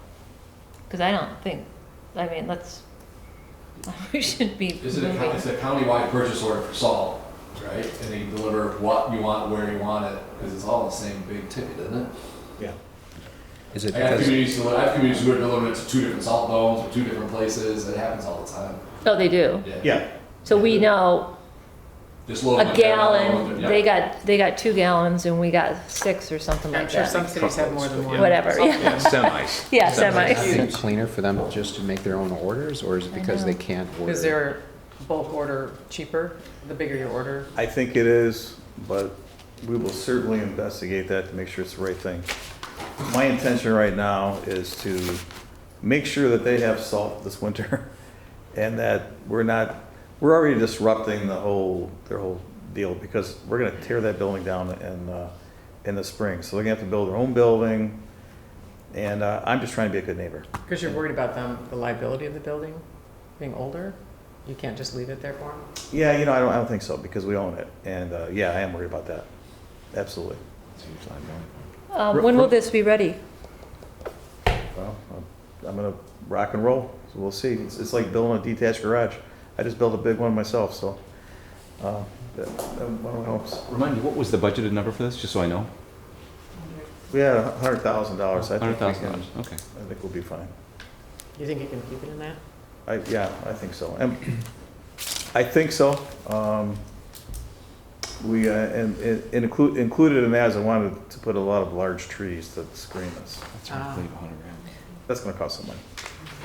Because I don't think, I mean, we should be Is it a, moving. it's a countywide purchase order for salt, right? And they deliver what you want, where you want it, because it's all the same big ticket, isn't it? Yeah. Is it I have because, communities who are delivering it to 2 different salt domes or 2 different places. It happens all the time. Oh, they do? Yeah, So we know Just load a them up there, gallon, yeah. they got 2 gallons and we got 6 or something I'm like sure some that. cities have more than one. Whatever, yeah. Yeah, semis. Yeah, is semis. it cleaner for them just to make their own orders, or is it because they can't order? Is their bulk order cheaper, the bigger your order? I think it is, but we will certainly investigate that to make sure it's the right thing. My intention right now is to make sure that they have salt this winter, and that we're already disrupting their whole deal, because we're gonna tear that building down in the spring. So they're gonna have to build their own building, and I'm just trying to be a good neighbor. Because you're worried about the liability of the building being older? You can't just leave it there for them? Yeah, I don't think so, because we own it, and yeah, I am worried about that. Absolutely. When will this be ready? Well, I'm gonna rock and roll, so we'll see. It's like building a detached garage. I just built a big one myself, so that one helps. Remind me, what was the budgeted number for this, just so I know? We had $100,000. $100,000, okay. I think we'll be fine. You think you can keep it in that? Yeah, I think so. And I think so. We and included in that is I wanted to put a lot of large trees to screen this. That's roughly 100 grand. That's gonna cost some money.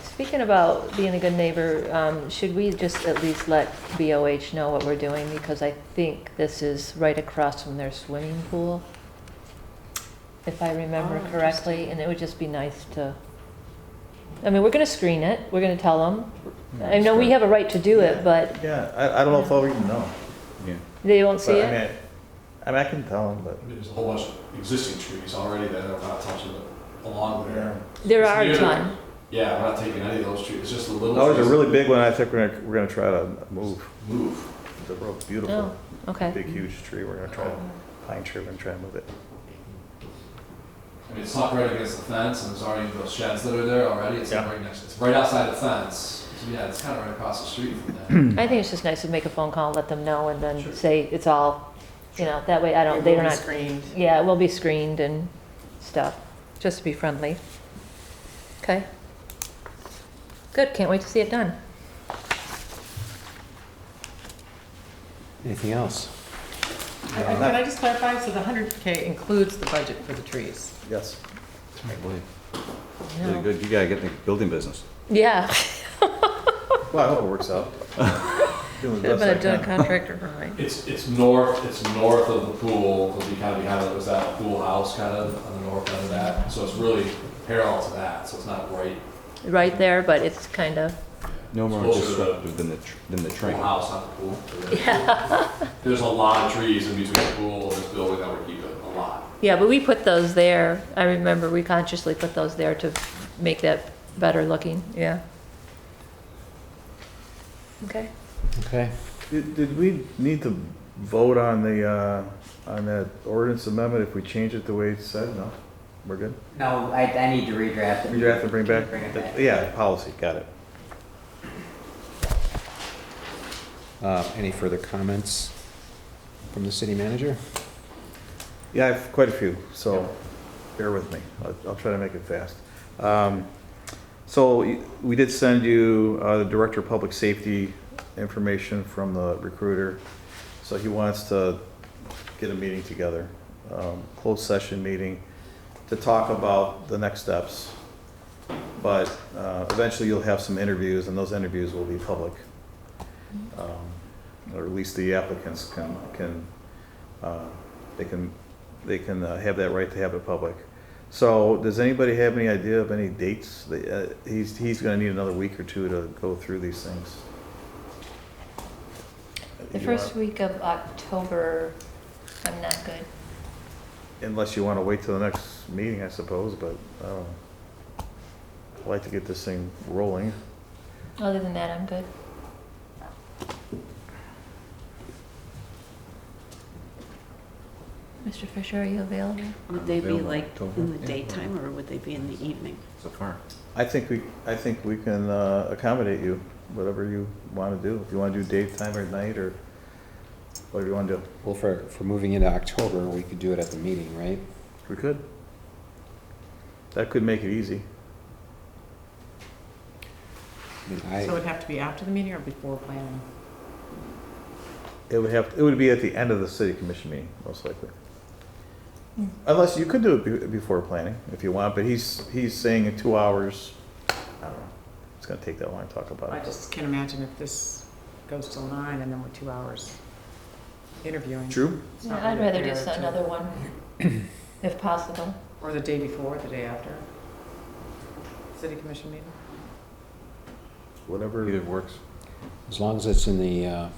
Speaking about being a good neighbor, should we just at least let BOH know what we're doing? Because I think this is right across from their swimming pool, if I remember Oh, correctly, and it would just be nice to, I mean, we're gonna screen it, we're gonna tell them. I know we have a right to do it, but Yeah, I don't know if they'll even know. Yeah. they won't see But, it? I mean, I can tell them, but I mean, there's a whole bunch of existing trees already that are not touching it along there. There It's are near a the- ton. Yeah, we're not taking any of those trees. It's just the little no, there's trees. a really big one. I think we're gonna try to move. Move. It's a real beautiful, Oh, okay. big, huge tree. We're gonna try pine tree. We're gonna try to move it. I mean, it's not right against the fence, and there's already those sheds that are there already. It's like Yeah. right next. It's right outside the fence. So yeah, it's kind of right across the street from there. I think it's just nice to make a phone call, let them know, and then say it's all, that way I don't, It they're will be not. screened. Yeah, it will be screened and stuff, just to be friendly. Okay. Good, can't wait to see it done. Anything else? Can I just clarify? So the 100K includes the budget for the trees? Yes. Really No. good, you gotta get in the building business. Yeah. Well, I hope it works out. Doing the Should have best been I a done can. contractor for mine. It's north of the pool. It'll be kind of behind it. Was that pool house kind of on the north end of that? So it's really parallel to that. So it's not right. Right there, but it's kind of, No more Closer to the- disruptive than the Pool train. house, not the pool. There's a lot of trees in between the pool and this building that we're keeping. A lot. yeah, but we put those there. I remember we consciously put those there to make that better looking, yeah. Okay. Okay. Did we need to vote on on that ordinance amendment if we change it the way it's said? No? We're good? No, I need to redraft it. You have to bring back? Bring it back. Yeah, policy, got it. Any further comments from the city manager? Yeah, I have quite a few, so bear with me. I'll try to make it fast. So we did send you the Director of Public Safety information from the recruiter. So he wants to get a meeting together, closed session meeting, to talk about the next steps. But eventually you'll have some interviews, and those interviews will be public. Or at least the applicants can have that right to have it public. So does anybody have any idea of any dates? He's gonna need another week or two to go through these things. The You first want- week of October, I'm not good. Unless you wanna wait till the next meeting, I suppose, but, I'd like to get this thing rolling. Other than that, I'm good. Mr. Fisher, are you available? Would they be Available like October, in the yeah. daytime or would they be in the evening? So far. I think we can accommodate you, whatever you want to do. If you want to do daytime or at night, or whatever you want to do. Well, for moving into October, we could do it at the meeting, right? We could. That could make it easy. I mean, So it would have to be after the meeting or before planning? It would be at the end of the city commission meeting, most likely. Unless you could do it before planning, if you want, but he's saying in 2 hours. I don't know. It's gonna take that long to talk about I it. just can't imagine if this goes till 9 and then we're 2 hours interviewing. True? It's not Yeah, I'd really rather fair just to- another one, if possible. Or the day before, the day after. City commission meeting. Whatever. Either works. As long as it's in the,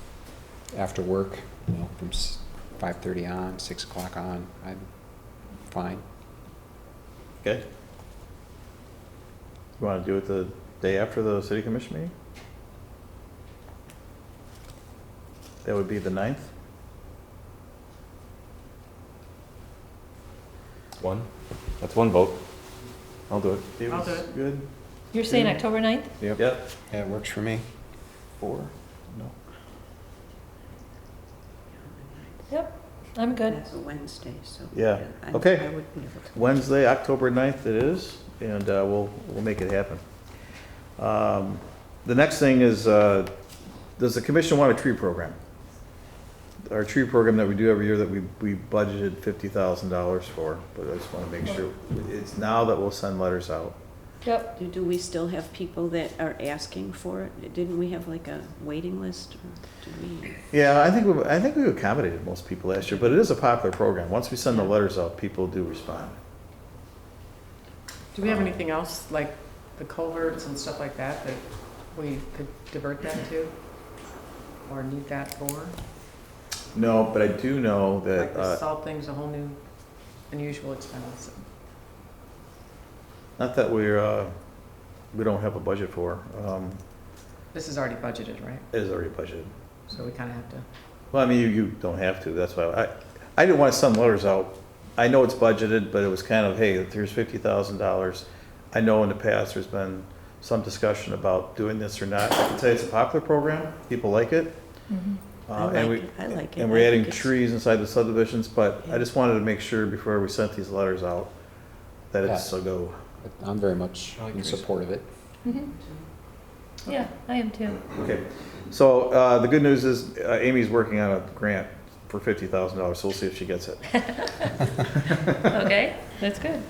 after work, you know, from 5:30 on, 6 o'clock on, I'm fine. Okay. You want to do it the day after the city commission meeting? That would be the 9th? One. That's one vote. I'll do it. I'll David's do it. Good? You're saying Yeah. October 9th? Yep. Yeah, it works for me. 4? No. Yep, I'm good. That's a Wednesday, so. Yeah, I okay. would be able to. Wednesday, October 9th it is, and we'll make it happen. The next thing is, does the commission want a tree program? Our tree program that we do every year that we budgeted $50,000 for, but I just want to make sure, it's now that we'll send letters out. Yep. Do we still have people that are asking for it? Didn't we have like a waiting list? Or did we? Yeah, I think we accommodated most people last year, but it is a popular program. Once we send the letters out, people do respond. Do we have anything else, like the culverts and stuff like that, that we could divert that to? Or need that for? No, but I do know that, Like the salt thing's a whole new, unusual expense. not that we don't have a budget for, This is already budgeted, right? it is already budgeted. So we kind of have to. Well, I mean, you don't have to, that's why, I didn't want to send letters out. I know it's budgeted, but it was kind of, hey, here's $50,000. I know in the past, there's been some discussion about doing this or not. I can tell you it's a popular program, people like it. I like And we- it. I like it. And I we're think adding it's- trees inside the subdivisions, but I just wanted to make sure before we sent these letters out that it's a go. I'm very much I like in trees. support of it. Yeah, I am too. Okay, so the good news is Amy's working on a grant for $50,000, so we'll see if she gets it. Okay, that's good.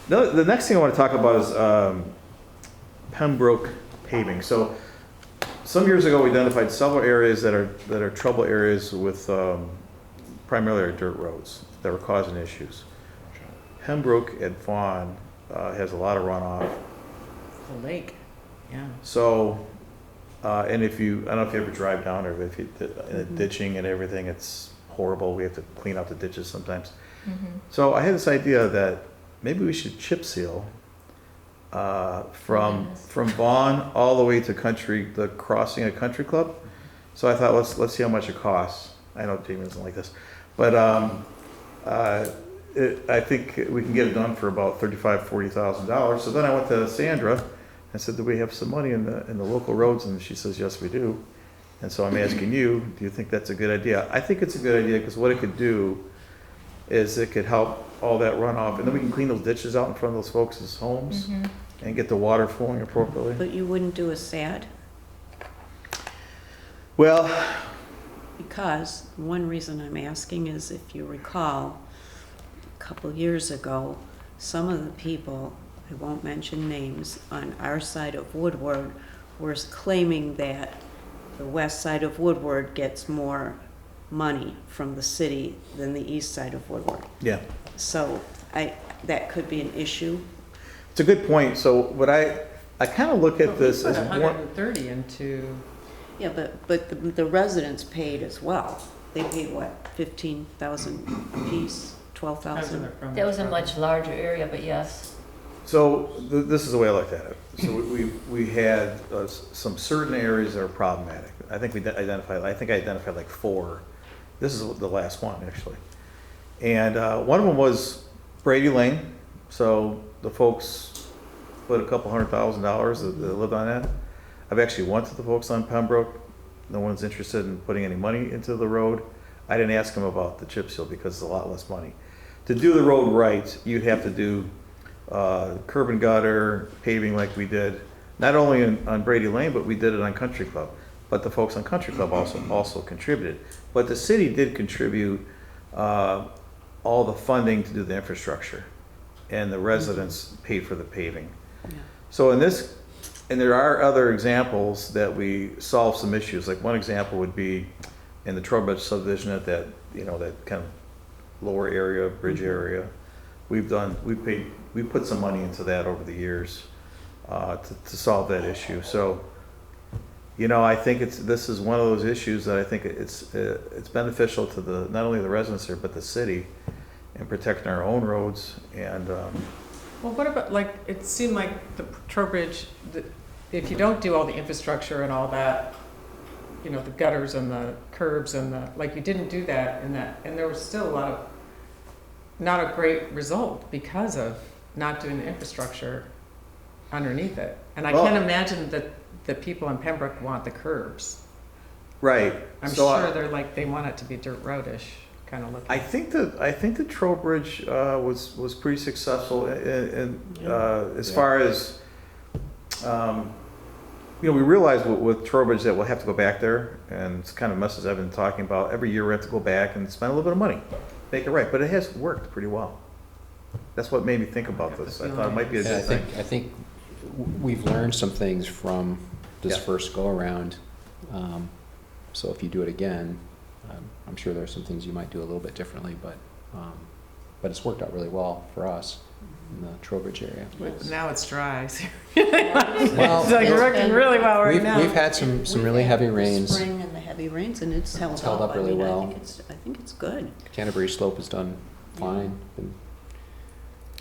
The next thing I want to talk about is Pembroke paving. So some years ago, we identified several areas that are trouble areas with primarily our dirt roads that were causing issues. Pembroke at Vaughan has a lot of runoff. The lake, yeah. So, and if you, I don't know if you ever drive down or if you, ditching and everything, it's horrible. We have to clean out the ditches sometimes. So I had this idea that maybe we should chip seal from Vaughan all the way to the crossing at Country Club. So I thought, let's see how much it costs. I know Jamie doesn't like this, but I think we can get it done for about $35,000-$40,000. So then I went to Sandra and said, do we have some money in the local roads? And she says, yes, we do. And so I'm asking you, do you think that's a good idea? I think it's a good idea because what it could do is it could help all that runoff, and then we can clean those ditches out in front of those folks' homes and get the water flowing appropriately. But you wouldn't do a SAD? Well, Because one reason I'm asking is if you recall, a couple years ago, some of the people, I won't mention names, on our side of Woodward were claiming that the west side of Woodward gets more money from the city than the east side of Woodward. Yeah. So that could be an issue. It's a good point. So what I kind of look at this as Put one, 130 into, Yeah, but the residents paid as well. They paid what, 15,000 apiece, 12,000? That was a much larger area, but yes. so this is the way I looked at it. So we had some certain areas that are problematic. I think I identified like 4. This is the last one, actually. And one of them was Brady Lane. So the folks put a couple $100,000 that lived on that. I've actually went to the folks on Pembroke. No one's interested in putting any money into the road. I didn't ask them about the chip seal because it's a lot less money. To do the road right, you'd have to do curb and gutter, paving like we did, not only on Brady Lane, but we did it on Country Club. But the folks on Country Club also contributed. But the city did contribute all the funding to do the infrastructure, and the residents paid for the paving. Yeah. So and there are other examples that we solve some issues. Like one example would be in the Trowbridge subdivision at that kind of lower area, bridge area. We put some money into that over the years to solve that issue. So, I think this is one of those issues that I think it's beneficial to not only the residents there, but the city in protecting our own roads. And well, what about, like, it seemed like the Trowbridge, if you don't do all the infrastructure and all that, the gutters and the curbs and you didn't do that, and there was still not a great result because of not doing the infrastructure underneath it. And I can't imagine that the people in Pembroke want the curbs. right. I'm So sure they want it to be dirt roadish kind of looking. I think the Trowbridge was pretty successful in as far as we realize with Trowbridge that we'll have to go back there, and it's kind of messes I've been talking about. Every year we have to go back and spend a little bit of money, make it right. But it has worked pretty well. That's what made me think about this. I thought it might be a good thing. I think we've learned some things from this first go around. So if you do it again, I'm sure there are some things you might do a little bit differently, but it's worked out really well for us in the Trowbridge area. But now it's dry. Well, It's like working really well right now. We've had some really heavy rains. Spring and the heavy rains, and it's held held up really well. I think it's good. Canterbury Slope has done fine. And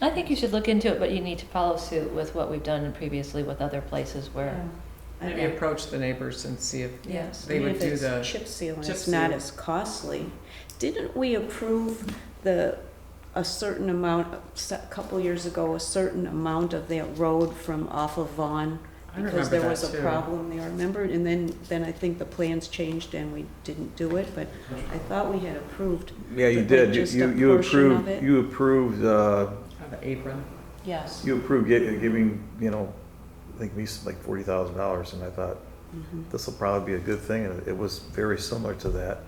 I think you should look into it, but you need to follow suit with what we've done previously with other places where, Maybe approach the neighbors and see if yes. they would do the chip seal, and chip it's not seal. as costly. Didn't we approve a certain amount, a couple years ago, a certain amount of that road from off of Vaughan? I Because remember there that was a too. problem there, remember? And then I think the plans changed and we didn't do it, but I thought we had approved. Yeah, you like did. just a You portion of it. approved. The apron. Yes. You approved giving I think me like $40,000, and I thought this will probably be a good thing. And it was very similar to that.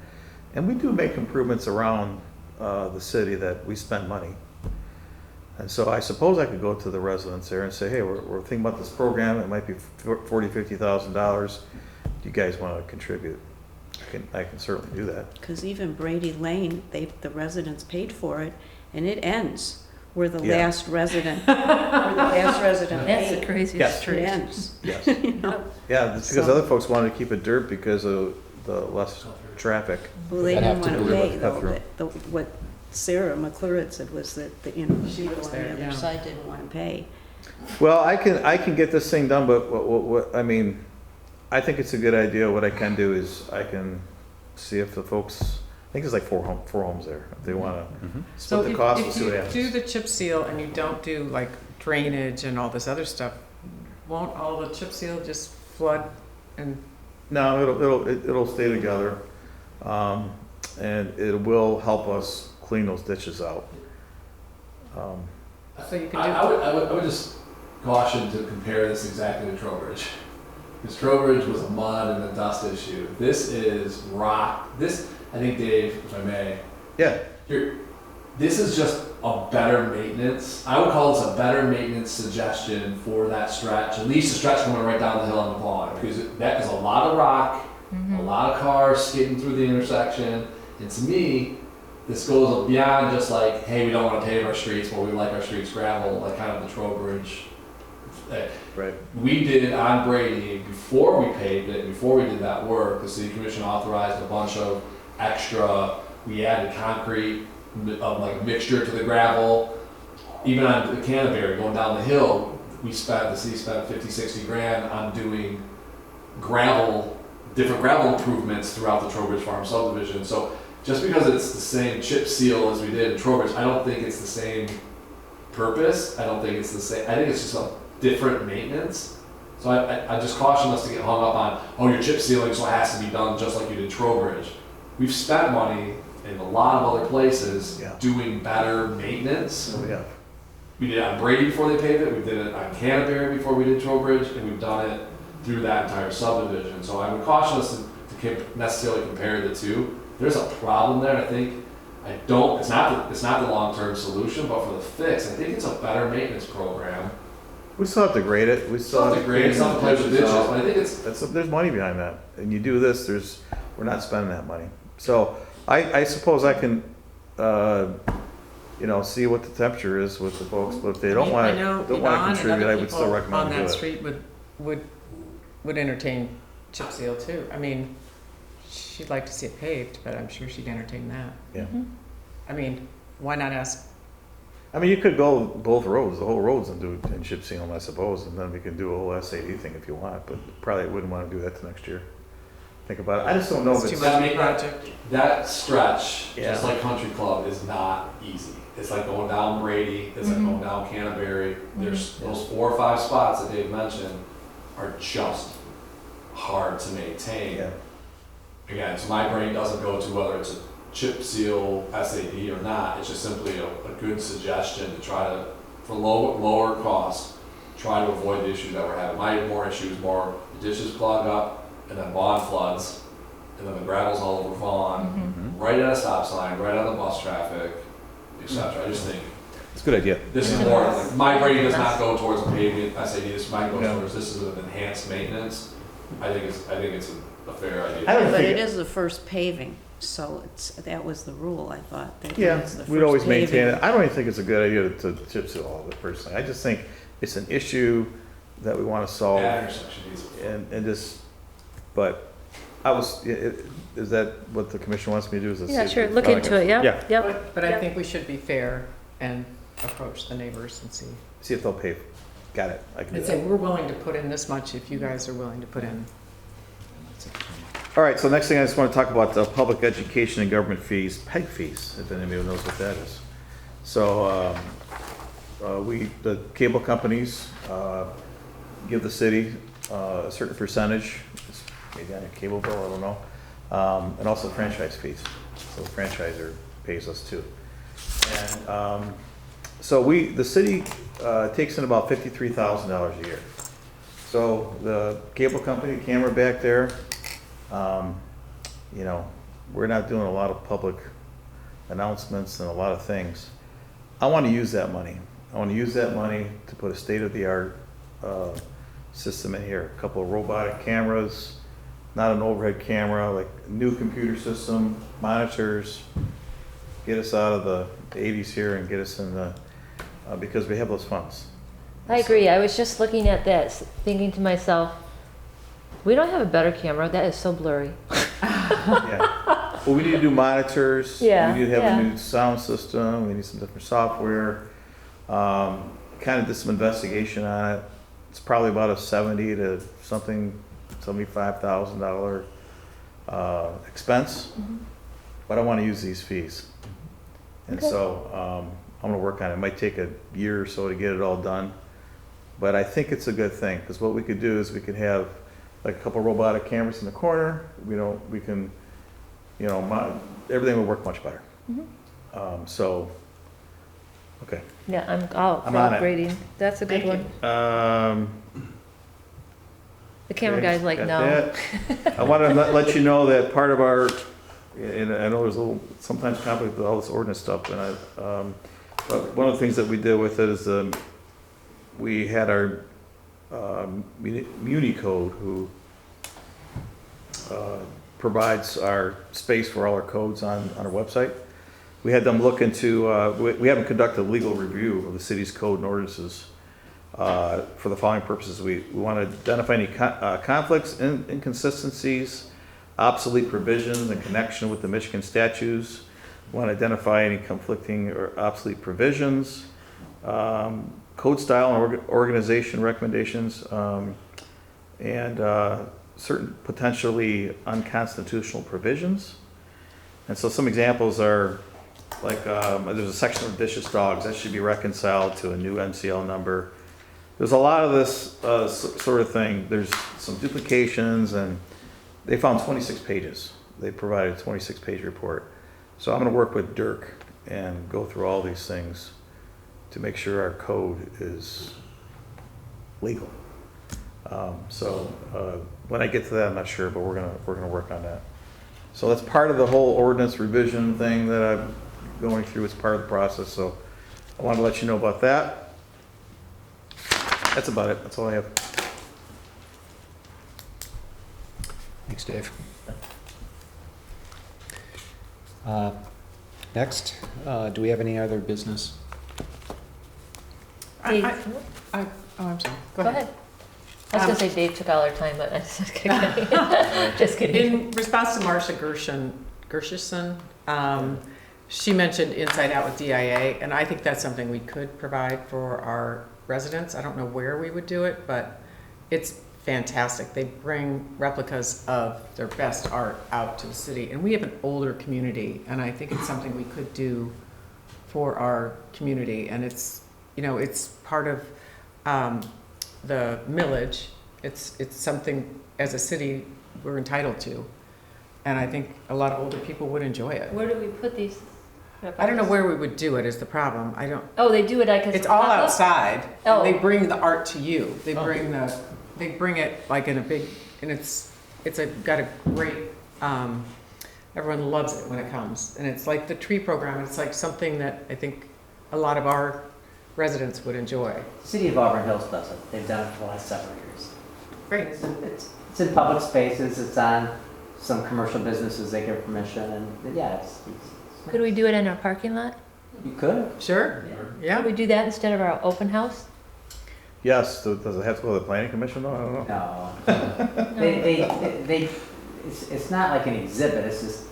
And we do make improvements around the city that we spend money. And so I suppose I could go to the residents there and say, hey, we're thinking about this program. It might be $40,000, $50,000. Do you guys want to contribute? I can certainly do that. Because even Brady Lane, the residents paid for it, and it ends where the Yeah. last resident, paid. That's the craziest Yes. It street. ends. Yes. You know? Yeah, it's because So- other folks wanted to keep it dirt because of the less traffic. Well, they I'd didn't have to want to agree pay with though. Cutthroat. What Sarah McClure had said was that the people was on there, the other yeah. side didn't want to pay. Well, I can get this thing done, but what I mean, I think it's a good idea. What I can do is I can see if the folks, I think there's like four homes there. If they want to So split the cost, we'll if see what you happens. do the chip seal and you don't do like drainage and all this other stuff, won't all the chip seal just flood and No, it'll stay together, and it will help us clean those ditches out. so you can do? I would just caution to compare this exactly to Trowbridge. Because Trowbridge was a mud and a dust issue. This is rock. I think, Dave, if I may, Yeah, this is just a better maintenance. I would call this a better maintenance suggestion for that stretch, at least the stretch coming right down the hill on the pond. Because that is a lot of rock, a lot of cars skating through the intersection, And to me, this goes beyond just like, hey, we don't want to pave our streets, but we like our streets gravel, like kind of the Trowbridge. Right. We did on Brady, before we paved it, before we did that work, the city commission authorized a bunch of extra, we added concrete, like a mixture to the gravel. Even on Canterbury, going down the hill, the city spent 50, 60 grand on doing gravel, different gravel improvements throughout the Trowbridge Farm subdivision. So just because it's the same chip seal as we did in Trowbridge, I don't think it's the same purpose. I don't think it's the same, I think it's just a different maintenance. So I just caution us to get hung up on, oh, you're chip sealing, so it has to be done just like you did Trowbridge. We've spent money in a lot of other places doing better maintenance. So, yeah. We did it on Brady before they paved it, we did it on Canterbury before we did Trowbridge, and we've done it through that entire subdivision. So I would caution us to necessarily compare the two. There's a problem there, I think. It's not the long-term solution, but for the fix, I think it's a better maintenance program. We still have to grade it. We still have to grade it, some types of ditches, but I think it's. There's money behind that. And you do this, we're not spending that money. So I suppose I can, see what the temperature is with the folks, but if they don't want to contribute, I would still recommend do it. On that street would entertain chip seal too. I mean, she'd like to see it paved, but I'm sure she'd entertain that. Yeah. I mean, why not ask? I mean, you could go both roads, the whole roads, and do and chip seal them, I suppose, and then we can do a whole SAD thing if you want. But probably wouldn't want to do that till next year. Think about it. I just don't know if It's it's too much of a project. That stretch, Yeah. just like Country Club, is not easy. It's like going down Brady, it's like going down Canterbury. There's those 4 or 5 spots that Dave mentioned are just hard to maintain. Yeah. Again, so my brain doesn't go to whether it's a chip seal SAD or not. It's just simply a good suggestion to try to, for lower cost, try to avoid the issues that we're having. My more issue is more the dishes clog up and then Vaughn floods and then the gravel's all over Vaughn, right at a stop sign, right on the bus traffic, etc. I just think It's a good idea. this is more, like, my brain does not go towards a pavement SAD, this might go towards, this is an enhanced maintenance. I think it's a fair idea. I don't But think it is the first paving, so that was the rule, I thought. that Yeah, it's the we'd first always maintain paving. it. I don't even think it's a good idea to chip seal all of it personally. I just think it's an issue that we want to solve That intersection needs and just, but is that what the commission wants me to do? Is Yeah, sure, look into it, Yeah. yep. But I think we should be fair and approach the neighbors and see. See if they'll pay. Got it. I can do And say, that. we're willing to put in this much if you guys are willing to put in. All right, so next thing I just want to talk about the public education and government fees, PEG fees, if anybody knows what that is. So, the cable companies, give the city a certain percentage, it's maybe on a cable bill, I don't know, and also franchise fees. So the franchisor pays us too. And, so the city, takes in about $53,000 a year. So the cable company, camera back there, we're not doing a lot of public announcements and a lot of things. I want to use that money. I want to use that money to put a state-of-the-art system in here. A couple of robotic cameras, not an overhead camera, like a new computer system, monitors, get us out of the 80s here and get us in the, because we have those funds. I agree, I was just looking at this, thinking to myself, we don't have a better camera, that is so blurry. Yeah. Well, we need to do monitors. Yeah, We need to have yeah. a new sound system. We need some different software. Kind of did some investigation on it. It's probably about a $75,000 expense. But I want to use these fees. And Okay. so I'm going to work on it. It might take a year or so to get it all done. But I think it's a good thing because what we could do is we could have like a couple robotic cameras in the corner. We can, everything will work much better. So, okay. Yeah, I'm all for I'm on it. upgrading, that's a good one. The camera Okay, guy's like, got no. that. I want to let you know that part of our, and I know there's a little, sometimes complicated with all this ordinance stuff, and but one of the things that we did with it is we had our Muni Code who provides our space for all our codes on our website. We had them look into, we haven't conducted a legal review of the city's code and ordinances for the following purposes. We want to identify any conflicts, inconsistencies, obsolete provisions in connection with the Michigan statutes. We want to identify any conflicting or obsolete provisions, code style and organization recommendations, and certain potentially unconstitutional provisions. And so some examples are like there's a section of vicious dogs that should be reconciled to a new MCL number. There's a lot of this sort of thing. There's some duplications, and they found 26 pages. They provided a 26-page report. So I'm going to work with Dirk and go through all these things to make sure our code is legal. When I get to that, I'm not sure, but we're gonna work on that. So that's part of the whole ordinance revision thing that I'm going through. It's part of the process. So I wanted to let you know about that. That's about it. That's all I have. Thanks, Dave. Next, do we have any other business? Dave, Oh, I'm sorry. go ahead. I was gonna say Dave took all our time, but I just kidding. Just kidding. In response to Marcia Gershenson, she mentioned Inside Out with DIA, and I think that's something we could provide for our residents. I don't know where we would do it, but it's fantastic. They bring replicas of their best art out to the city, and we have an older community, and I think it's something we could do for our community, and it's, you know, it's part of the millage. It's something as a city we're entitled to, and I think a lot of older people would enjoy it. Where do we put these? I don't know where we would do it is the problem. I don't. Oh, they do it like It's all outside. Oh. They bring the art to you. They bring it like in a big, and it's got a great. Everyone loves it when it comes, and it's like the tree program. It's like something that I think a lot of our residents would enjoy. The City of Auburn Hills does it. They've done it for the last several years. Great. It's in public spaces, it's on some commercial businesses, they give permission, and yeah, it's Could we do it in our parking lot? you could. Sure. Yeah. Could we do that instead of our open house? Yes. So does it have to go to the planning commission though? I don't know. No. It's not like an exhibit, it's just,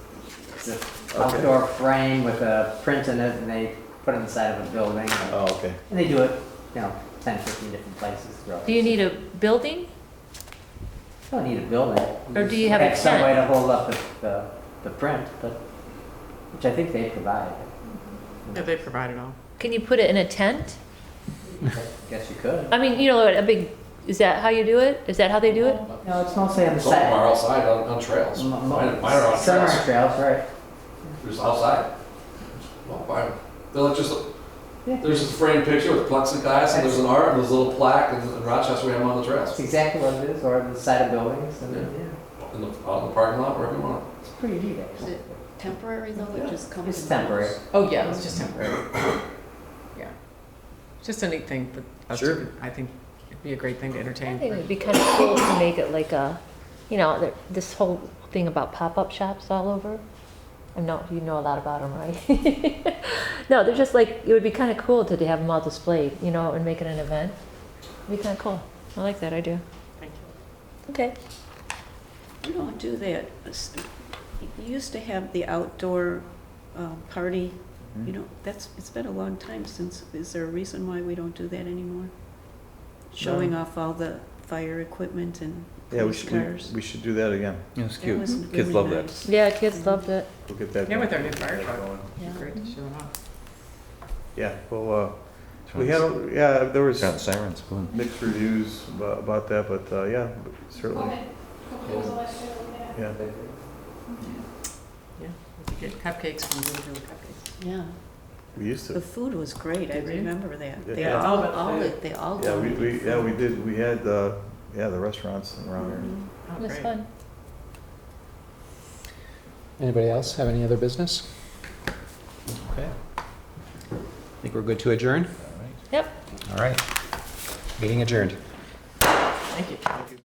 it's an outdoor frame with a print in it, and they put it inside of a building. Oh, okay. And they do it, 10, 15 different places throughout. Do you need a building? You don't need a building. Or do you have a some tent? way to hold up the print, but, which I think they provide. Yeah, they provide it all. Can you put it in a tent? I guess you could. I mean, a big, is that how you do it? Is that how they do it? No, it's mostly on the Some of them are side. outside on trails. Mine are on Some are trails. on trails, right. There's outside. Well, fine. They'll just, Yeah. there's just a framed picture with plexiglass, and there's an art, and there's a little plaque, and in Rochester we have them on the trails. That's exactly what it is, or the side of buildings, and Yeah. yeah, Out in the parking lot, wherever you want. it's pretty neat Is actually. it temporary though? It just comes. It's in temporary. those? Oh, yeah, it's just temporary. Yeah. It's just a neat thing for us to Sure. do. I think it'd be a great thing to I entertain. think it would be kind of cool to make it like a, this whole thing about pop-up shops all over. I know you know a lot about them, right? No, they're just like, it would be kind of cool to have them all displayed, and make it an event. It'd be kind of cool. I like that idea. Thank you. Okay. You don't do that. You used to have the outdoor party, it's been a long time since, is there a reason why we don't do that anymore? Showing off all the fire equipment and Yeah, police cars. we should do that again. Yeah, it's That cute. was Kids really love that. nice. Yeah, kids loved it. We'll get that. Yeah, with done. our new fire truck. Yeah. Great to show them off. Yeah, well, there was Got sirens, fun. mixed reviews about that, but yeah, certainly. Yeah. Yeah. We get cupcakes from Bloomfield Cupcakes. Yeah, We used the to. food was great, I Did you? remember that. Yeah. They Yeah. all Yeah, donated we food. did. We had the restaurants around here. Mhm. Oh, It was great. fun. Anybody else have any other business? Okay. I think we're good to adjourn? Yep. All right. Meeting adjourned. Thank you.